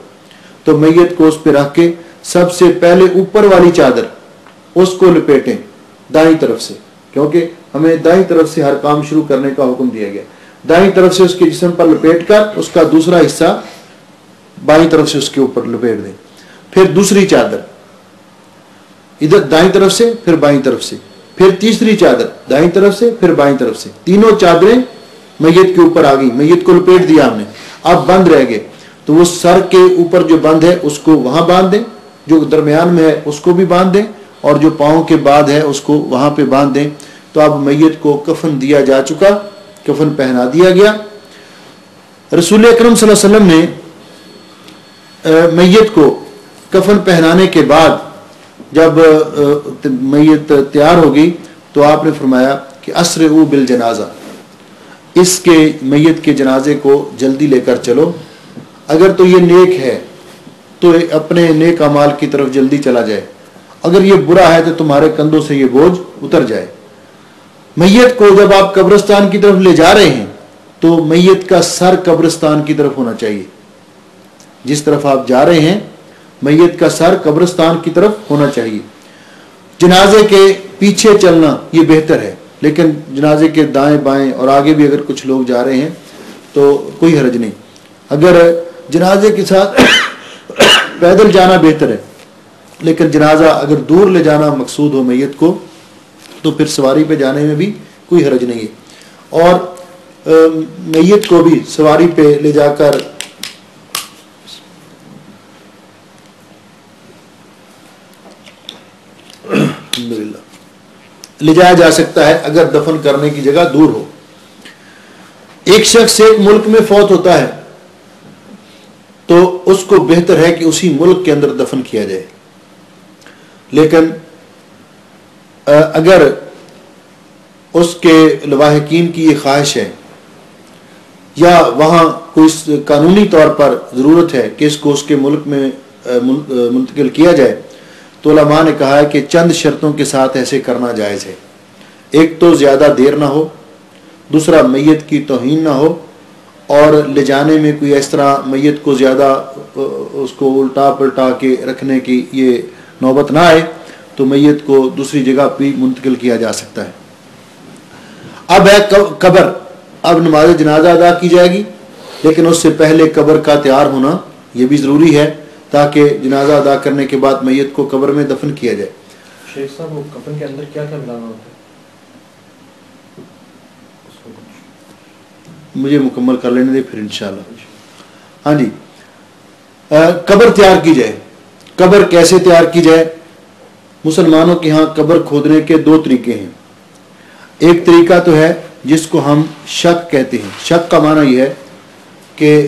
تو میت کو اس پہ رکھ کے سب سے پہلے اوپر والی چادر اس کو لپیٹیں دائیں طرف سے، کیونکہ ہمیں دائیں طرف سے ہر کام شروع کرنے کا حکم دیا گیا. دائیں طرف سے اس کے جسم پر لپیٹ کر اس کا دوسرا حصہ بائیں طرف سے اس کے اوپر لپیٹ دیں. پھر دوسری چادر ادھر دائیں طرف سے، پھر بائیں طرف سے، پھر تیسری چادر دائیں طرف سے، پھر بائیں طرف سے. تینوں چادریں میت کے اوپر آ گئی، میت کو لپیٹ دیا ہم نے. اب بند رہ گئے تو وہ سر کے اوپر جو بند ہے اس کو وہاں باندھ دیں، جو درمیان میں ہے اس کو بھی باندھ دیں، اور جو پاؤں کے بعد ہے اس کو وہاں پہ باندھ دیں. تو اب میت کو کفن دیا جا چکا، کفن پہنا دیا گیا. رسول اکرم صلی اللہ علیہ وسلم نے میت کو کفن پہنانے کے بعد جب میت تیار ہو گئی تو آپ نے فرمایا کہ اسرعوا بالجنازہ، اس کے میت کے جنازے کو جلدی لے کر چلو. اگر تو یہ نیک ہے تو اپنے نیک اعمال کی طرف جلدی چلا جائے، اگر یہ برا ہے تو تمہارے کندھوں سے یہ بوجھ اتر جائے. میت کو جب آپ قبرستان کی طرف لے جا رہے ہیں تو میت کا سر قبرستان کی طرف ہونا چاہیے. جس طرف آپ جا رہے ہیں میت کا سر قبرستان کی طرف ہونا چاہیے. جنازے کے پیچھے چلنا یہ بہتر ہے، لیکن جنازے کے دائیں بائیں اور آگے بھی اگر کچھ لوگ جا رہے ہیں تو کوئی حرج نہیں. اگر جنازے کے ساتھ پیدل جانا بہتر ہے، لیکن جنازہ اگر دور لے جانا مقصود ہو میت کو تو پھر سواری پہ جانے میں بھی کوئی حرج نہیں ہے. اور میت کو بھی سواری پہ لے جا کر لے جایا جا سکتا ہے اگر دفن کرنے کی جگہ دور ہو. ایک شخص ایک ملک میں فوت ہوتا ہے تو اس کو بہتر ہے کہ اسی ملک کے اندر دفن کیا جائے، لیکن اگر اس کے لواحقین کی یہ خواہش ہے یا وہاں کوئی قانونی طور پر ضرورت ہے کہ اس کو اس کے ملک میں منتقل کیا جائے تو علماء نے کہا ہے کہ چند شرطوں کے ساتھ ایسے کرنا جائز ہے. ایک تو زیادہ دیر نہ ہو، دوسرا میت کی توہین نہ ہو، اور لے جانے میں کوئی اس طرح میت کو زیادہ اس کو الٹا پلٹا کے رکھنے کی یہ نوبت نہ آئے تو میت کو دوسری جگہ بھی منتقل کیا جا سکتا ہے. اب ہے قبر. اب نماز جنازہ ادا کی جائے گی، لیکن اس سے پہلے قبر کا تیار ہونا یہ بھی ضروری ہے تاکہ جنازہ ادا کرنے کے بعد میت کو قبر میں دفن کیا جائے. شیخ صاحب وہ کفن کے اندر کیا کیا ملانا ہوتا ہے؟ مجھے مکمل کر لینے دے پھر انشاءاللہ. ہاں جی، قبر تیار کی جائے. قبر کیسے تیار کی جائے؟ مسلمانوں کے ہاں قبر کھودنے کے 2 طریقے ہیں. ایک طریقہ تو ہے جس کو ہم شق کہتے ہیں. شق کا معنی یہ ہے کہ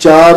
4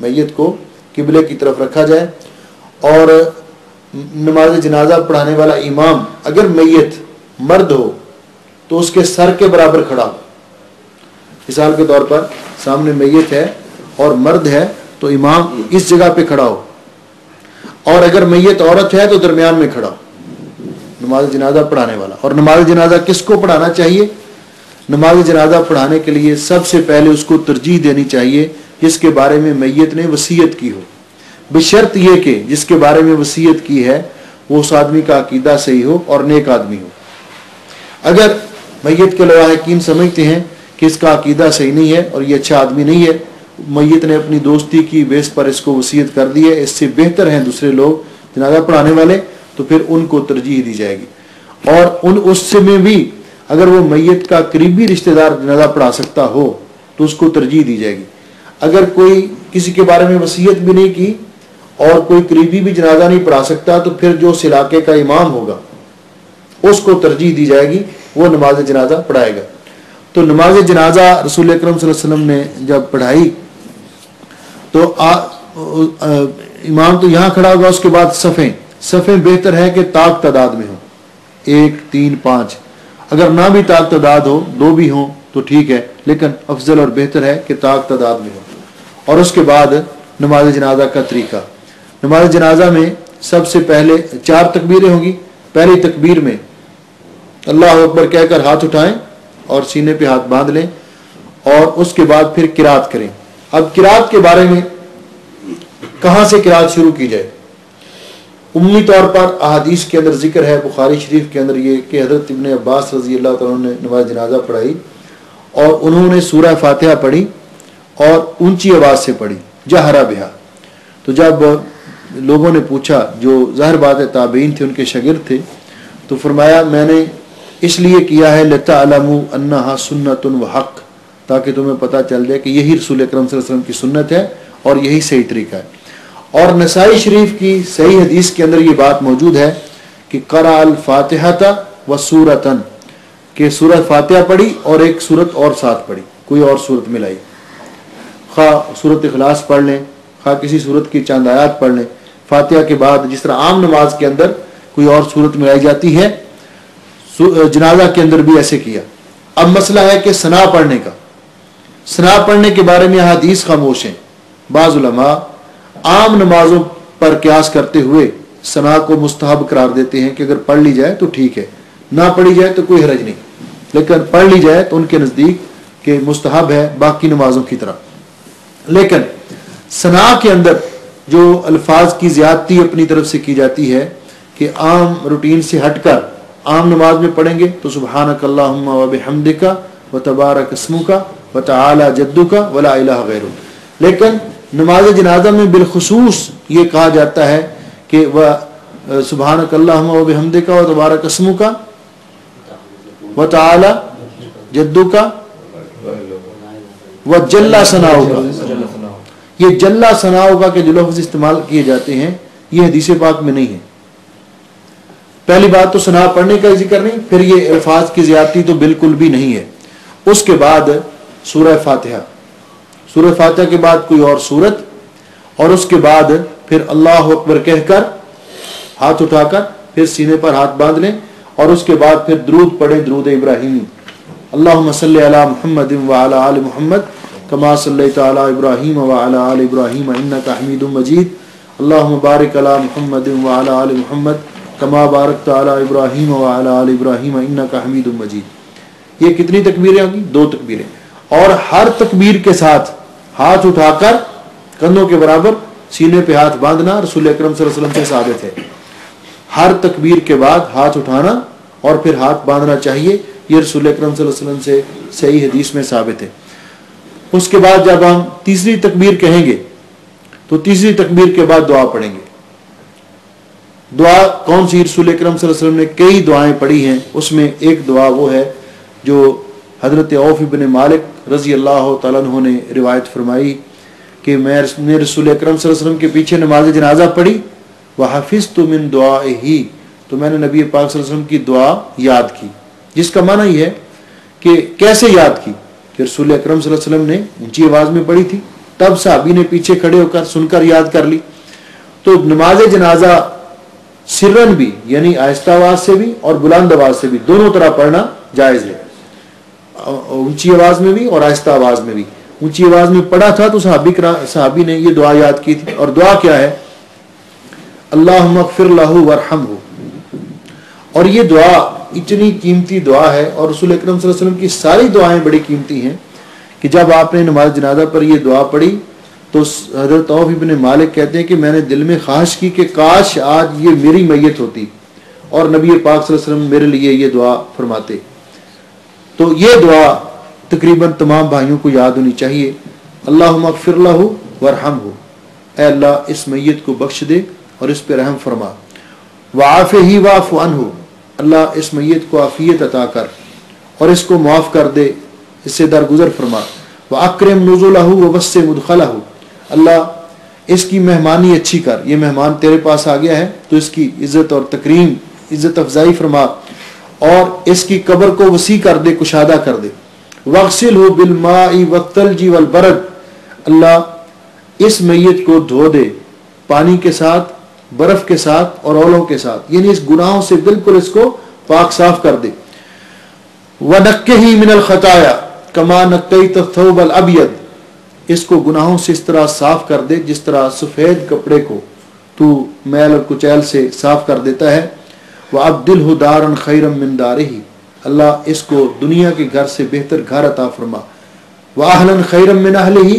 میت کو قبلے کی طرف رکھا جائے، اور نماز جنازہ پڑھانے والا امام اگر میت مرد ہو تو اس کے سر کے برابر کھڑا ہو. مثال کے طور پر سامنے میت ہے اور مرد ہے تو امام اس جگہ پہ کھڑا ہو، اور اگر میت عورت ہے تو درمیان میں کھڑا ہو نماز جنازہ پڑھانے والا. اور نماز جنازہ کس کو پڑھانا چاہیے؟ نماز جنازہ پڑھانے کے لیے سب سے پہلے اس کو ترجیح دینی چاہیے جس کے بارے میں میت نے وصیت کی ہو، بشرط یہ کہ جس کے بارے میں وصیت کی ہے وہ اس آدمی کا عقیدہ صحیح ہو اور نیک آدمی ہو. اگر میت کے لواحقین سمجھتے ہیں کہ اس کا عقیدہ صحیح نہیں ہے اور یہ اچھا آدمی نہیں ہے، میت نے اپنی دوستی کی بیس پر اس کو وصیت کر دی ہے، اس سے بہتر ہیں دوسرے لوگ جنازہ پڑھانے والے، تو پھر ان کو ترجیح دی جائے گی. اور اس سے میں بھی اگر وہ میت کا قریبی رشتہ دار جنازہ پڑھا سکتا ہو تو اس کو ترجیح دی جائے گی. اگر کوئی کسی کے بارے میں وصیت بھی نہیں کی اور کوئی قریبی بھی جنازہ نہیں پڑھا سکتا تو پھر جو اس علاقے کا امام ہوگا اس کو ترجیح دی جائے گی، وہ نماز جنازہ پڑھائے گا. تو نماز جنازہ رسول اکرم صلی اللہ علیہ وسلم نے جب پڑھائی تو امام تو یہاں کھڑا ہوگا، اس کے بعد صفیں بہتر ہے کہ تاک تعداد میں ہوں، 1 3 5. اگر نہ بھی تاک تعداد ہو، 2 بھی ہوں تو ٹھیک ہے، لیکن افضل اور بہتر ہے کہ تاک تعداد میں ہو. اور اس کے بعد نماز جنازہ کا طریقہ، نماز جنازہ میں سب سے پہلے 4 تکبیریں ہوں گی. پہلی تکبیر میں اللہ اکبر کہہ کر ہاتھ اٹھائیں اور سینے پہ ہاتھ باندھ لیں، اور اس کے بعد پھر قرات کریں. اب قرات کے بارے میں کہاں سے قرات شروع کی جائے؟ عمومی طور پر احادیث کے اندر ذکر ہے، بخاری شریف کے اندر یہ کہ حضرت ابن عباس رضی اللہ تعالیٰ نے نماز جنازہ پڑھائی اور انہوں نے سورہ فاتحہ پڑھی اور اونچی آواز سے پڑھی، جہرا بہا. تو جب لوگوں نے پوچھا، جو ظاہر بات ہے تابعین تھے، ان کے شاگرد تھے، تو فرمایا میں نے اس لیے کیا ہے لتعلموا انہا سنت و حق، تاکہ تمہیں پتہ چل جائے کہ یہی رسول اکرم صلی اللہ علیہ وسلم کی سنت ہے اور یہی صحیح طریقہ ہے. اور نسائی شریف کی صحیح حدیث کے اندر یہ بات موجود ہے کہ قرأ الفاتحۃ و سورۃن، کہ سورۃ فاتحہ پڑھی اور ایک سورت اور ساتھ پڑھی، کوئی اور سورت ملائی، خواہ سورت اخلاص پڑھ لیں، خواہ کسی سورت کی چند آیات پڑھ لیں. فاتحہ کے بعد جس طرح عام نماز کے اندر کوئی اور سورت ملائی جاتی ہے، جنازہ کے اندر بھی ایسے کیا. اب مسئلہ ہے کہ ثنا پڑھنے کا. ثنا پڑھنے کے بارے میں حدیث خاموش ہیں. بعض علماء عام نمازوں پر قیاس کرتے ہوئے ثنا کو مستحب قرار دیتے ہیں کہ اگر پڑھ لی جائے تو ٹھیک ہے، نہ پڑھی جائے تو کوئی حرج نہیں، لیکن پڑھ لی جائے تو ان کے نزدیک کہ مستحب ہے باقی نمازوں کی طرح. لیکن ثنا کے اندر جو الفاظ کی زیادتی اپنی طرف سے کی جاتی ہے کہ عام روٹین سے ہٹ کر عام نماز میں پڑھیں گے تو سبحانک اللہم و بحمدک و تبارک اسمک و تعالی جدک ولا الہ غیرک. لیکن نماز جنازہ میں بالخصوص یہ کہا جاتا ہے کہ وہ سبحانک اللہم و بحمدک و تبارک اسمک و تعالی جدک و جل ثناؤک. یہ جل ثناؤک کے جو لفظ استعمال کیے جاتے ہیں یہ حدیث پاک میں نہیں ہے. پہلی بات تو ثنا پڑھنے کا ذکر نہیں، پھر یہ الفاظ کی زیادتی تو بالکل بھی نہیں ہے. اس کے بعد سورہ فاتحہ، سورہ فاتحہ کے بعد کوئی اور سورت، اور اس کے بعد پھر اللہ اکبر کہہ کر ہاتھ اٹھا کر پھر سینے پر ہاتھ باندھ لیں، اور اس کے بعد پھر درود پڑھیں، درود ابراہیمی. اللہم صلی علی محمد وعلی آل محمد کما صلیت علی ابراہیم وعلی آل ابراہیم انک حمید مجید. اللہم بارک علی محمد وعلی آل محمد کما بارکت علی ابراہیم وعلی آل ابراہیم انک حمید مجید. یہ کتنی تکبیریں ہوں گی؟ 2 تکبیریں. اور ہر تکبیر کے ساتھ ہاتھ اٹھا کر کندھوں کے برابر سینے پہ ہاتھ باندھنا رسول اکرم صلی اللہ علیہ وسلم سے ثابت ہے. ہر تکبیر کے بعد ہاتھ اٹھانا اور پھر ہاتھ باندھنا چاہیے، یہ رسول اکرم صلی اللہ علیہ وسلم سے صحیح حدیث میں ثابت ہے. اس کے بعد جب ہم تیسری تکبیر کہیں گے تو تیسری تکبیر کے بعد دعا پڑھیں گے. دعا کون سی؟ رسول اکرم صلی اللہ علیہ وسلم نے کئی دعائیں پڑھی ہیں، اس میں ایک دعا وہ ہے جو حضرت عوف بن مالک رضی اللہ تعالیٰ عنہ نے روایت فرمائی کہ میں نے رسول اکرم صلی اللہ علیہ وسلم کے پیچھے نماز جنازہ پڑھی، وحفظت من دعائہ، تو میں نے نبی پاک صلی اللہ علیہ وسلم کی دعا یاد کی. جس کا معنی یہ ہے کہ کیسے یاد کی کہ رسول اکرم صلی اللہ علیہ وسلم نے اونچی آواز میں پڑھی تھی تب صحابی نے پیچھے کھڑے ہو کر سن کر یاد کر لی. تو نماز جنازہ سرن بھی یعنی آہستہ آواز سے بھی اور بلند آواز سے بھی دونوں طرح پڑھنا جائز ہے, اونچی آواز میں بھی اور آہستہ آواز میں بھی. اونچی آواز میں پڑھا تھا تو صحابی نے یہ دعا یاد کی تھی, اور دعا کیا ہے؟ اللہم اغفر لہ وارحمہ. اور یہ دعا اتنی قیمتی دعا ہے, اور رسول اکرم صلی اللہ علیہ وسلم کی ساری دعائیں بڑی قیمتی ہیں کہ جب آپ نے نماز جنازہ پر یہ دعا پڑھی تو حضرت عوف بن مالک کہتے ہیں کہ میں نے دل میں خواہش کی کہ کاش آج یہ میری میت ہوتی اور نبی پاک صلی اللہ علیہ وسلم میرے لیے یہ دعا فرماتے. تو یہ دعا تقریباً تمام بھائیوں کو یاد ہونی چاہیے. اللہم اغفر لہ وارحمہ, اے اللہ اس میت کو بخش دے اور اس پہ رحم فرما. وعافہ واعف عنہ, اللہ اس میت کو عافیت عطا کر اور اس کو معاف کر دے, اس سے درگزر فرما. وَأَكْرِمْ نُزُلَهُ وَوَسِّعْ مُدْخَلَهُ, اللہ اس کی مہمانی اچھی کر, یہ مہمان تیرے پاس آ گیا ہے تو اس کی عزت اور تکریم, عزت افزائی فرما, اور اس کی قبر کو وسیع کر دے, کشادہ کر دے. وَاغْسِلْهُ بِالْمَاءِ وَالثَّلْجِ وَالْبَرَدِ, اللہ اس میت کو دھو دے پانی کے ساتھ, برف کے ساتھ اور اولوں کے ساتھ, یعنی اس گناہوں سے بالکل اس کو پاک صاف کر دے. وَنَقِّهِ مِنَ الْخَطَايَا كَمَا نَقَّيْتَ الثَّوْبَ الْأَبْيَضَ, اس کو گناہوں سے اس طرح صاف کر دے جس طرح سفید کپڑے کو تو میل اور کچیل سے صاف کر دیتا ہے. وَأَبْدِلْهُ دَارًا خَيْرًا مِّن دَارِهِ, اللہ اس کو دنیا کے گھر سے بہتر گھر عطا فرما. وَأَهْلًا خَيْرًا مِّنْ أَهْلِهِ,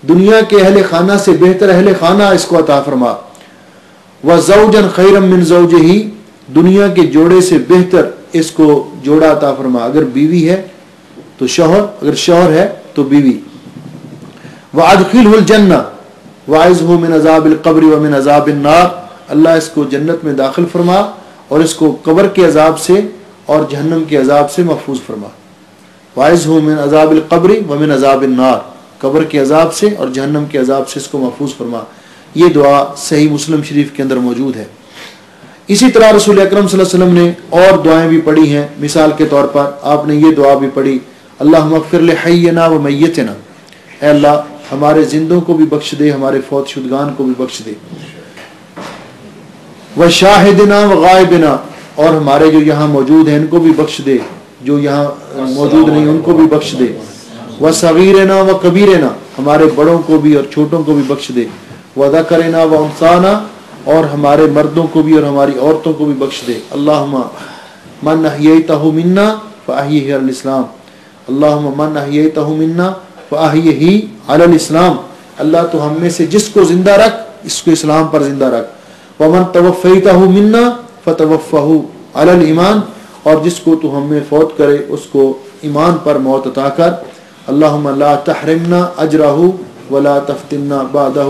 دنیا کے اہل خانہ سے بہتر اہل خانہ اس کو عطا فرما. وَزَوْجًا خَيْرًا مِّن زَوْجِهِ, دنیا کے جوڑے سے بہتر اس کو جوڑا عطا فرما, اگر بیوی ہے تو شوہر, اگر شوہر ہے تو بیوی. وَأَدْخِلْهُ الْجَنَّةَ وَأَعِذْهُ مِنْ عَذَابِ الْقَبْرِ وَمِنْ عَذَابِ النَّارِ, اللہ اس کو جنت میں داخل فرما اور اس کو قبر کے عذاب سے اور جہنم کے عذاب سے محفوظ فرما. وَأَعِذْهُ مِنْ عَذَابِ الْقَبْرِ وَمِنْ عَذَابِ النَّارِ, قبر کے عذاب سے اور جہنم کے عذاب سے اس کو محفوظ فرما. یہ دعا صحیح مسلم شریف کے اندر موجود ہے. اسی طرح رسول اکرم صلی اللہ علیہ وسلم نے اور دعائیں بھی پڑھی ہیں. مثال کے طور پر آپ نے یہ دعا بھی پڑھی, اللہم اغفر لحینا و میتنا, اے اللہ ہمارے زندوں کو بھی بخش دے, ہمارے فوت شدگان کو بھی بخش دے. وشاہدنا و غائبنا, اور ہمارے جو یہاں موجود ہیں ان کو بھی بخش دے, جو یہاں موجود نہیں ان کو بھی بخش دے. وصغیرنا و کبیرنا, ہمارے بڑوں کو بھی اور چھوٹوں کو بھی بخش دے. وذکرنا و انثانا, اور ہمارے مردوں کو بھی اور ہماری عورتوں کو بھی بخش دے. اللہم من احییتہ منا فاحیہ علی الاسلام, اللہم من احییتہ منا فاحیہ علی الاسلام, اللہ تو ہم میں سے جس کو زندہ رکھ اس کو اسلام پر زندہ رکھ. ومن توفیتہ منا فتوفہ علی الایمان, اور جس کو تو ہم میں فوت کرے اس کو ایمان پر موت عطا کر. اللہم لا تحرمنا اجرہ ولا تفتنا بعدہ,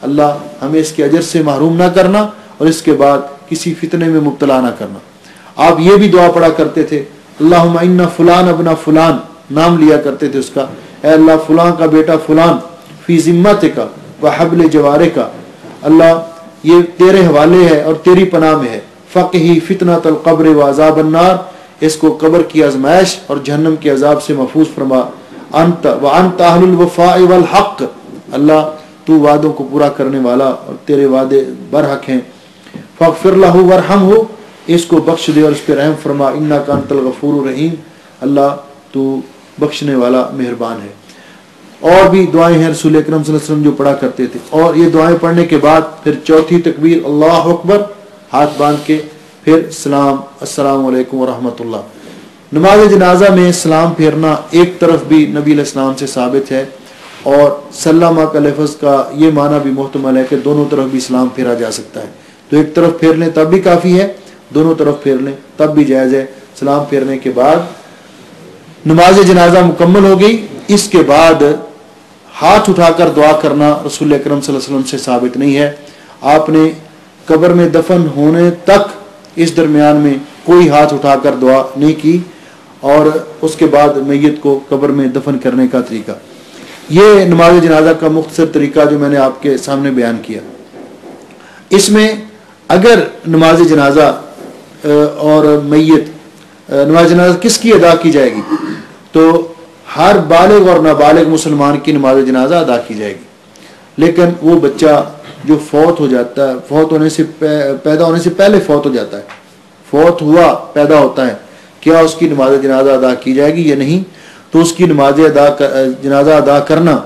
اللہ ہمیں اس کے اجر سے محروم نہ کرنا اور اس کے بعد کسی فتنے میں مبتلا نہ کرنا. آپ یہ بھی دعا پڑھا کرتے تھے, اللہم ان فلان ابن فلان, نام لیا کرتے تھے اس کا, اے اللہ فلان کا بیٹا فلان, فی ذمتک و حبل جوارک, اللہ یہ تیرے حوالے ہے اور تیری پناہ میں ہے. فقہی فتنۃ القبر و عذاب النار, اس کو قبر کی آزمائش اور جہنم کے عذاب سے محفوظ فرما. انت وانت اہل الوفاء والحق, اللہ تو وعدوں کو پورا کرنے والا اور تیرے وعدے برحق ہیں. فاغفر لہ وارحمہ, اس کو بخش دے اور اس پہ رحم فرما. انک انت الغفور الرحیم, اللہ تو بخشنے والا مہربان ہے. اور بھی دعائیں ہیں رسول اکرم صلی اللہ علیہ وسلم جو پڑھا کرتے تھے. اور یہ دعائیں پڑھنے کے بعد پھر چوتھی تکبیر اللہ اکبر, ہاتھ باندھ کے پھر سلام, السلام علیکم ورحمۃ اللہ. نماز جنازہ میں سلام پھیرنا ایک طرف بھی نبی علیہ السلام سے ثابت ہے, اور سلامہ کا لفظ کا یہ معنی بھی محتمل ہے کہ دونوں طرف بھی سلام پھیرا جا سکتا ہے. تو ایک طرف پھیر لیں تب بھی کافی ہے, دونوں طرف پھیر لیں تب بھی جائز ہے. سلام پھیرنے کے بعد نماز جنازہ مکمل ہو گئی. اس کے بعد ہاتھ اٹھا کر دعا کرنا رسول اکرم صلی اللہ علیہ وسلم سے ثابت نہیں ہے. آپ نے قبر میں دفن ہونے تک اس درمیان میں کوئی ہاتھ اٹھا کر دعا نہیں کی, اور اس کے بعد میت کو قبر میں دفن کرنے کا طریقہ. یہ نماز جنازہ کا مختصر طریقہ جو میں نے آپ کے سامنے بیان کیا. اس میں اگر نماز جنازہ اور میت, نماز جنازہ کس کی ادا کی جائے گی, تو ہر بالغ اور نابالغ مسلمان کی نماز جنازہ ادا کی جائے گی. لیکن وہ بچہ جو فوت ہو جاتا ہے، فوت ہونے سے پیدا ہونے سے پہلے فوت ہو جاتا ہے، فوت ہوا پیدا ہوتا ہے، کیا اس کی نماز جنازہ ادا کی جائے گی یا نہیں؟ تو اس کی نماز جنازہ ادا کرنا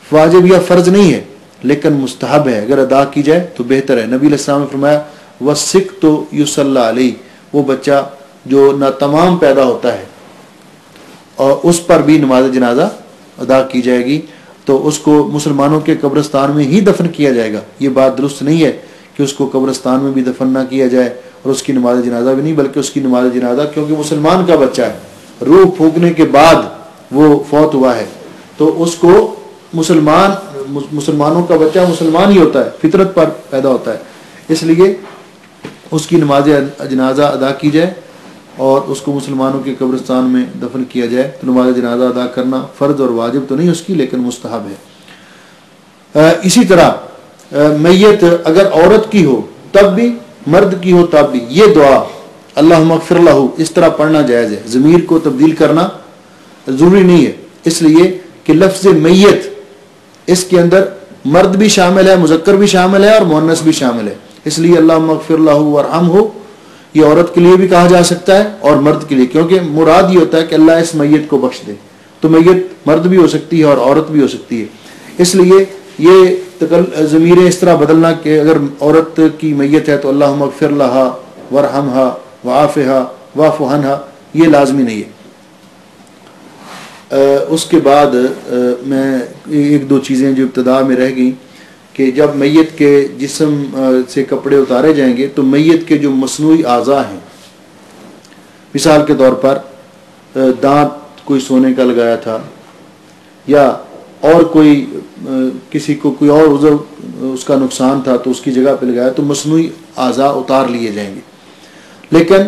واجب یا فرض نہیں ہے لیکن مستحب ہے، اگر ادا کی جائے تو بہتر ہے۔ نبی علیہ السلام نے فرمایا وَالسِّقْطُ يُصَلَّى عَلَيْهِ، وہ بچہ جو ناتمام پیدا ہوتا ہے اور اس پر بھی نماز جنازہ ادا کی جائے گی، تو اس کو مسلمانوں کے قبرستان میں ہی دفن کیا جائے گا۔ یہ بات درست نہیں ہے کہ اس کو قبرستان میں بھی دفن نہ کیا جائے اور اس کی نماز جنازہ بھی نہیں، بلکہ اس کی نماز جنازہ، کیونکہ مسلمان کا بچہ ہے، روح پھونکنے کے بعد وہ فوت ہوا ہے، تو اس کو مسلمانوں کا بچہ مسلمان ہی ہوتا ہے، فطرت پر پیدا ہوتا ہے، اس لیے اس کی نماز جنازہ ادا کی جائے اور اس کو مسلمانوں کے قبرستان میں دفن کیا جائے۔ تو نماز جنازہ ادا کرنا فرض اور واجب تو نہیں اس کی، لیکن مستحب ہے۔ اسی طرح میت اگر عورت کی ہو تب بھی، مرد کی ہو تب بھی، یہ دعا اللہم اغفر لہ اس طرح پڑھنا جائز ہے۔ ضمیر کو تبدیل کرنا ضروری نہیں ہے، اس لیے کہ لفظ میت اس کے اندر مرد بھی شامل ہے، مذکر بھی شامل ہے اور مؤنث بھی شامل ہے، اس لیے اللہم اغفر لہ وارحمہ یہ عورت کے لیے بھی کہا جا سکتا ہے اور مرد کے لیے، کیونکہ مراد یہ ہوتا ہے کہ اللہ اس میت کو بخش دے، تو میت مرد بھی ہو سکتی ہے اور عورت بھی ہو سکتی ہے، اس لیے یہ ضمیریں اس طرح بدلنا کہ اگر عورت کی میت ہے تو اللہم اغفر لہا وارحمہا وعافہا واعف عنہا، یہ لازمی نہیں ہے۔ اس کے بعد میں ایک دو چیزیں جو ابتدا میں رہ گئیں کہ جب میت کے جسم سے کپڑے اتارے جائیں گے تو میت کے جو مصنوعی اعضاء ہیں، مثال کے طور پر دانت کوئی سونے کا لگایا تھا یا اور کوئی کسی کو کوئی اور عضو اس کا نقصان تھا تو اس کی جگہ پہ لگایا، تو مصنوعی اعضاء اتار لیے جائیں گے۔ لیکن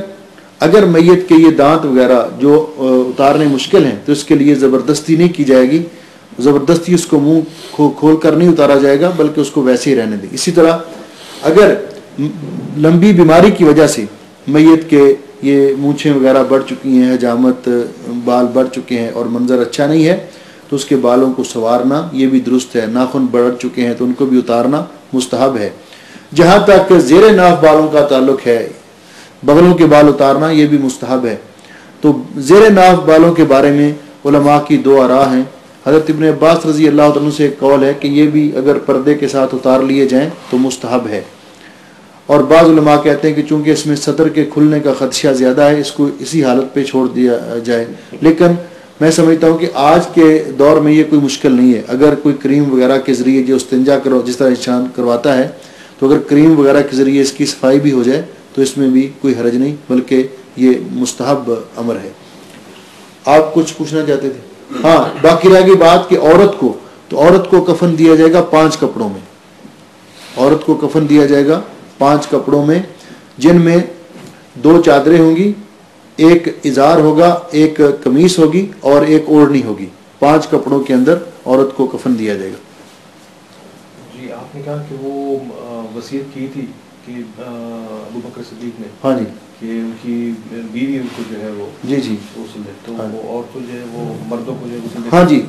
اگر میت کے یہ دانت وغیرہ جو اتارنے مشکل ہیں تو اس کے لیے زبردستی نہیں کی جائے گی، زبردستی اس کو منہ کھول کر نہیں اتارا جائے گا، بلکہ اس کو ویسے ہی رہنے دیں۔ اسی طرح اگر لمبی بیماری کی وجہ سے میت کے یہ مونچھیں وغیرہ بڑھ چکی ہیں، حجامت بال بڑھ چکے ہیں اور منظر اچھا نہیں ہے تو اس کے بالوں کو سنوارنا یہ بھی درست ہے، ناخن بڑھ چکے ہیں تو ان کو بھی اتارنا مستحب ہے۔ جہاں تک زیر ناف بالوں کا تعلق ہے، بغلوں کے بال اتارنا یہ بھی مستحب ہے۔ تو زیر ناف بالوں کے بارے میں علماء کی دو آراء ہیں۔ حضرت ابن عباس رضی اللہ عنہ سے ایک قول ہے کہ یہ بھی اگر پردے کے ساتھ اتار لیے جائیں تو مستحب ہے، اور بعض علماء کہتے ہیں کہ چونکہ اس میں صدر کے کھلنے کا خدشہ زیادہ ہے اس کو اسی حالت پہ چھوڑ دیا جائے، لیکن میں سمجھتا ہوں کہ آج کے دور میں یہ کوئی مشکل نہیں ہے۔ اگر کوئی کریم وغیرہ کے ذریعے جو استنجا جس طرح انسان کرواتا ہے تو اگر کریم وغیرہ کے ذریعے اس کی صفائی بھی ہو جائے تو اس میں بھی کوئی حرج نہیں، بلکہ یہ مستحب امر ہے۔ آپ کچھ پوچھنا چاہتے تھے؟ ہاں، باقی رہ گئی بات کہ عورت کو کفن دیا جائے گا 5 کپڑوں میں، عورت کو کفن دیا جائے گا 5 کپڑوں میں، جن میں 2 چادریں ہوں گی، ایک ازار ہوگا، ایک قمیص ہوگی اور ایک اوڑھنی ہوگی۔ 5 کپڑوں کے اندر عورت کو کفن دیا جائے گا۔ جی آپ نے کہا کہ وہ وصیت کی تھی کہ ابو بکر صدیق نے، ہاں جی، کہ ان کی بیوی ان کو جو ہے وہ جی غسل دے، تو وہ عورتوں جو ہے وہ مردوں کو جو ہے غسل دے۔ ہاں جی،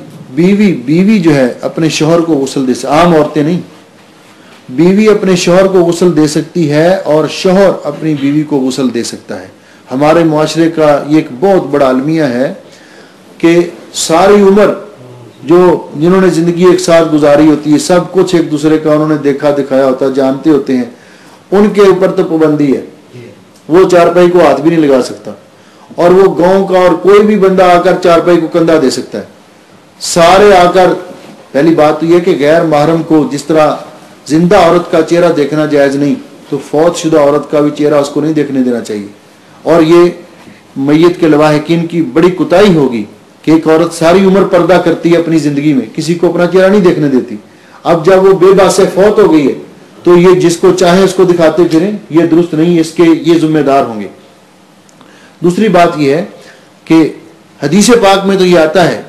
بیوی جو ہے اپنے شوہر کو غسل دے سکتی، عام عورتیں نہیں، بیوی اپنے شوہر کو غسل دے سکتی ہے اور شوہر اپنی بیوی کو غسل دے سکتا ہے۔ ہمارے معاشرے کا یہ ایک بہت بڑا المیہ ہے کہ ساری عمر جنہوں نے زندگی ایک ساتھ گزاری ہوتی ہے، سب کچھ ایک دوسرے کا انہوں نے دیکھا دکھایا ہوتا ہے، جانتے ہوتے ہیں، ان کے اوپر تو پابندی ہے، وہ چارپائی کو ہاتھ بھی نہیں لگا سکتا، اور وہ گاؤں کا اور کوئی بھی بندہ آ کر چارپائی کو کندھا دے سکتا ہے، سارے آ کر۔ پہلی بات تو یہ کہ غیر محرم کو جس طرح زندہ عورت کا چہرہ دیکھنا جائز نہیں، تو فوت شدہ عورت کا بھی چہرہ اس کو نہیں دیکھنے دینا چاہیے، اور یہ میت کے لواحقین کی بڑی کوتاہی ہوگی کہ ایک عورت ساری عمر پردہ کرتی ہے اپنی زندگی میں، کسی کو اپنا چہرہ نہیں دیکھنے دیتی، اب جب وہ بے باس فوت ہو گئی ہے تو یہ جس کو چاہے اس کو دکھاتے پھریں، یہ درست نہیں، اس کے یہ ذمہ دار ہوں گے۔ دوسری بات یہ ہے کہ حدیث پاک میں تو یہ آتا ہے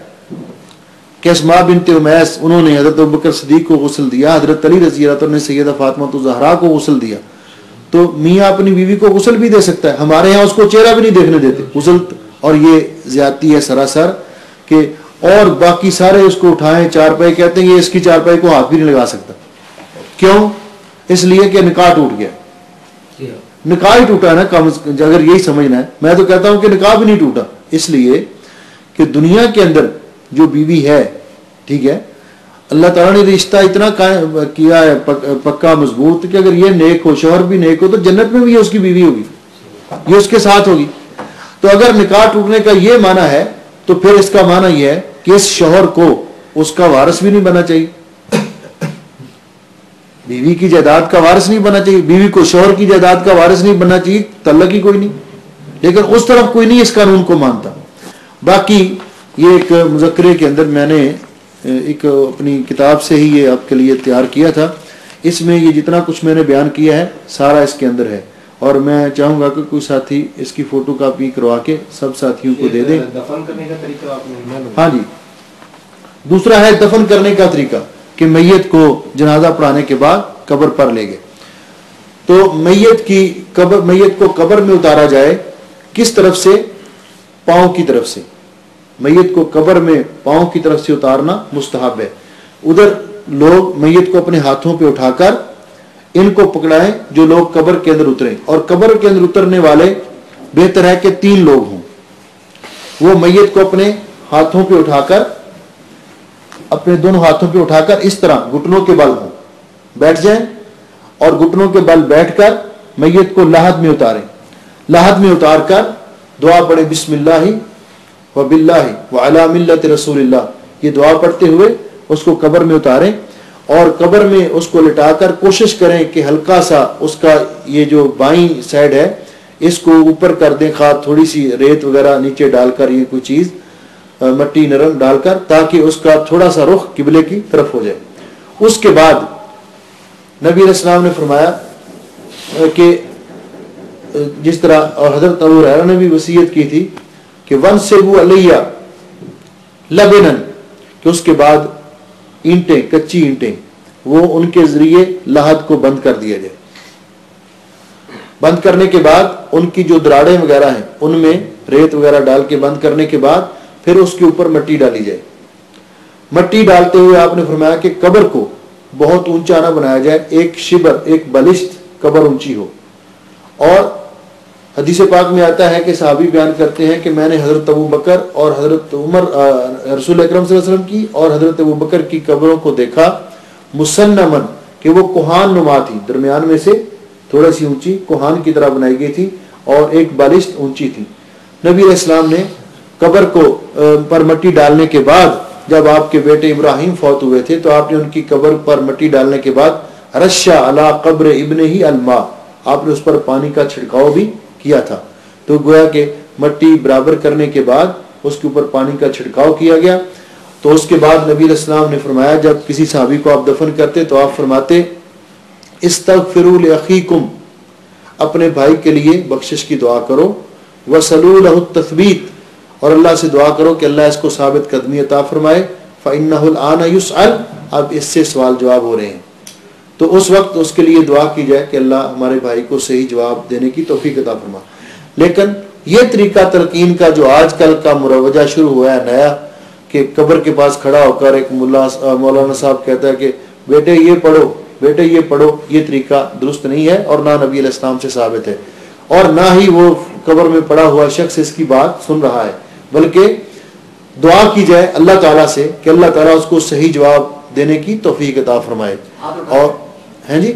کہ اسماء بنت امیس انہوں نے حضرت ابوبکر صدیق کو غسل دیا، حضرت علی رضی اللہ عنہ نے سیدہ فاطمہ الزہرا کو غسل دیا، تو میاں اپنی بیوی کو غسل بھی دے سکتا ہے، ہمارے ہاں اس کو چہرہ بھی نہیں دیکھنے دیتے غسل، اور یہ زیادتی ہے سراسر کہ اور باقی سارے اس کو اٹھائیں چارپائی، کہتے ہیں یہ اس کی چارپائی کو ہاتھ بھی نہیں لگا سکتا. کیوں؟ اس لیے کہ نکاح ٹوٹ گیا. نکاح ہی ٹوٹا ہے نا، اگر یہی سمجھنا ہے. میں تو کہتا ہوں کہ نکاح بھی نہیں ٹوٹا، اس لیے کہ دنیا کے اندر جو بیوی ہے، ٹھیک ہے، اللہ تعالیٰ نے رشتہ اتنا کیا ہے پکا مضبوط کہ اگر یہ نیک ہو، شوہر بھی نیک ہو، تو جنت میں بھی یہ اس کی بیوی ہوگی، یہ اس کے ساتھ ہوگی. تو اگر نکاح ٹوٹنے کا یہ معنی ہے تو پھر اس کا معنی یہ ہے کہ اس شوہر کو اس کا وارث بھی نہیں بننا چاہیے، بیوی کی جائیداد کا وارث نہیں بننا چاہیے، بیوی کو شوہر کی جائیداد کا وارث نہیں بننا چاہیے، تعلق ہی کوئی نہیں. لیکن اس طرف کوئی نہیں اس قانون کو مانتا. باقی یہ ایک مذکرے کے اندر میں نے ایک اپنی کتاب سے ہی یہ آپ کے لیے تیار کیا تھا. اس میں یہ جتنا کچھ میں نے بیان کیا ہے سارا اس کے اندر ہے، اور میں چاہوں گا کہ کوئی ساتھی اس کی فوٹو کاپی کروا کے سب ساتھیوں کو دے دیں. دفن کرنے کا طریقہ آپ نے؟ ہاں جی. دوسرا ہے دفن کرنے کا طریقہ کہ میت کو جنازہ پڑھانے کے بعد قبر پر لے گئے. تو میت کو قبر میں اتارا جائے کس طرف سے؟ پاؤں کی طرف سے. میت کو قبر میں پاؤں کی طرف سے اتارنا مستحب ہے. ادھر لوگ میت کو اپنے ہاتھوں پہ اٹھا کر ان کو پکڑائیں جو لوگ قبر کے اندر اتریں، اور قبر کے اندر اترنے والے بہتر ہے کہ 3 لوگ ہوں. وہ میت کو اپنے ہاتھوں پہ اٹھا کر، اپنے دونوں ہاتھوں پہ اٹھا کر اس طرح گھٹنوں کے بل ہوں بیٹھ جائیں، اور گھٹنوں کے بل بیٹھ کر میت کو لحد میں اتاریں. لحد میں اتار کر دعا پڑھیں، بسم اللہ وباللہ وعلی ملت رسول اللہ. یہ دعا پڑھتے ہوئے اس کو قبر میں اتاریں، اور قبر میں اس کو لٹا کر کوشش کریں کہ ہلکا سا اس کا یہ جو بائیں سائڈ ہے اس کو اوپر کر دیں، خواہ تھوڑی سی ریت وغیرہ نیچے ڈال کر، یہ کوئی چیز مٹی نرم ڈال کر، تاکہ اس کا تھوڑا سا رخ قبلے کی طرف ہو جائے. اس کے بعد نبی علیہ السلام نے فرمایا کہ جس طرح، اور حضرت ابو ہریرہ نے بھی وصیت کی تھی کہ وَانْصِبُوا عَلَيَّ لَبَنًا، کہ اس کے بعد اینٹیں، کچی اینٹیں، وہ ان کے ذریعے لحد کو بند کر دیا جائے. بند کرنے کے بعد ان کی جو دراڑیں وغیرہ ہیں ان میں ریت وغیرہ ڈال کے بند کرنے کے بعد پھر اس کے اوپر مٹی ڈالی جائے. مٹی ڈالتے ہوئے آپ نے فرمایا کہ قبر کو بہت اونچا نہ بنایا جائے، 1 شبر، 1 بلشت قبر اونچی ہو. اور حدیث پاک میں آتا ہے کہ صحابی بیان کرتے ہیں کہ میں نے حضرت ابو بکر اور حضرت عمر، رسول اکرم صلی اللہ علیہ وسلم کی اور حضرت ابو بکر کی قبروں کو دیکھا مسنمن، کہ وہ کوہان نما تھی، درمیان میں سے تھوڑا سی اونچی کوہان کی طرح بنائی گئی تھی، اور 1 بالشت اونچی تھی. نبی علیہ السلام نے قبر کو پر مٹی ڈالنے کے بعد، جب آپ کے بیٹے ابراہیم فوت ہوئے تھے تو آپ نے ان کی قبر پر مٹی ڈالنے کے بعد رشا علی قبر ابن ہی الماء، آپ نے اس پر پانی کا چھڑکاؤ بھی کیا تھا. تو گویا کہ مٹی برابر کرنے کے بعد اس کے اوپر پانی کا چھڑکاؤ کیا گیا. تو اس کے بعد نبی علیہ السلام نے فرمایا، جب کسی صحابی کو آپ دفن کرتے تو آپ فرماتے استغفروا لاخیکم، اپنے بھائی کے لیے بخشش کی دعا کرو، وصلوا له التثبیت، اور اللہ سے دعا کرو کہ اللہ اس کو ثابت قدمی عطا فرمائے. فإنه الآن يسأل، اب اس سے سوال جواب ہو رہے ہیں. تو اس وقت اس کے لیے دعا کی جائے کہ اللہ ہمارے بھائی کو صحیح جواب دینے کی توفیق عطا فرما. لیکن یہ طریقہ تلقین کا جو آج کل کا مروجہ شروع ہوا ہے نیا، کہ قبر کے پاس کھڑا ہو کر ایک مولانا صاحب کہتا ہے کہ بیٹے یہ پڑھو، بیٹے یہ پڑھو، یہ طریقہ درست نہیں ہے اور نہ نبی علیہ السلام سے ثابت ہے، اور نہ ہی وہ قبر میں پڑا ہوا شخص اس کی بات سن رہا ہے. بلکہ دعا کی جائے اللہ تعالیٰ سے کہ اللہ تعالیٰ اس کو صحیح جواب دینے کی توفیق عطا فرمائے. اور ہیں جی،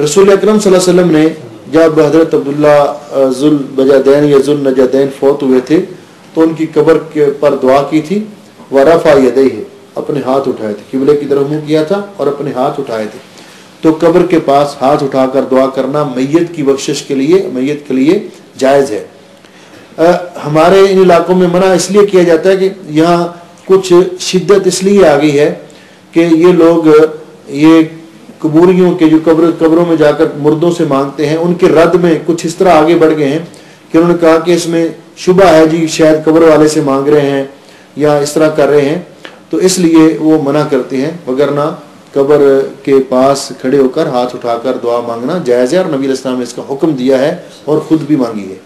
رسول اکرم صلی اللہ علیہ وسلم نے جب حضرت عبداللہ ذوالبجدین یا ذوالنجدین فوت ہوئے تھے تو ان کی قبر کے پر دعا کی تھی، ورفع یدیہ، اپنے ہاتھ اٹھائے تھے، قبلے کی طرف منہ کیا تھا اور اپنے ہاتھ اٹھائے تھے. تو قبر کے پاس ہاتھ اٹھا کر دعا کرنا میت کی بخشش کے لیے، میت کے لیے جائز ہے. ہمارے ان علاقوں میں منع اس لیے کیا جاتا ہے کہ یہاں کچھ شدت اس لیے آ گئی ہے کہ یہ لوگ یہ قبوریوں کے جو قبروں میں جا کر مردوں سے مانگتے ہیں، ان کے رد میں کچھ اس طرح آگے بڑھ گئے ہیں کہ انہوں نے کہا کہ اس میں شبہ ہے جی، شاید قبر والے سے مانگ رہے ہیں یا اس طرح کر رہے ہیں، تو اس لیے وہ منع کرتے ہیں. وگرنہ قبر کے پاس کھڑے ہو کر ہاتھ اٹھا کر دعا مانگنا جائز ہے، اور نبی علیہ السلام نے اس کا حکم دیا ہے اور خود بھی مانگی ہے.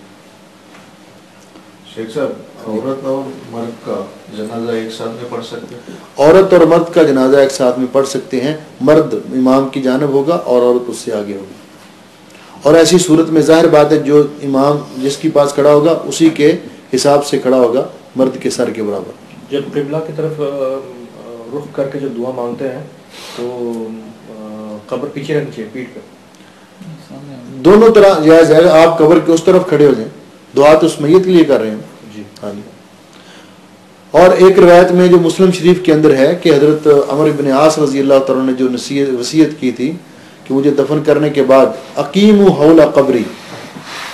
شیخ صاحب عورت اور مرد کا جنازہ ایک ساتھ میں پڑھ سکتے ہیں؟ عورت اور مرد کا جنازہ ایک ساتھ میں پڑھ سکتے ہیں. مرد امام کی جانب ہوگا اور عورت اس سے آگے ہوگی. اور ایسی صورت میں ظاہر بات ہے جو امام جس کے پاس کھڑا ہوگا اسی کے حساب سے کھڑا ہوگا مرد کے سر کے برابر. جب قبلہ کی طرف رخ کر کے جب دعا مانگتے ہیں تو قبر پیچھے رکھنی چاہیے پیٹھ پہ؟ دونوں طرح جائز ہے. آپ قبر کے اس طرف کھڑے ہو جائیں, دعا تو اس میت کے لیے کر رہے ہیں. جی ہاں جی. اور ایک روایت میں جو مسلم شریف کے اندر ہے کہ حضرت عمر بن عاص رضی اللہ تعالیٰ نے جو وصیت کی تھی کہ مجھے دفن کرنے کے بعد اقیموا حول قبری,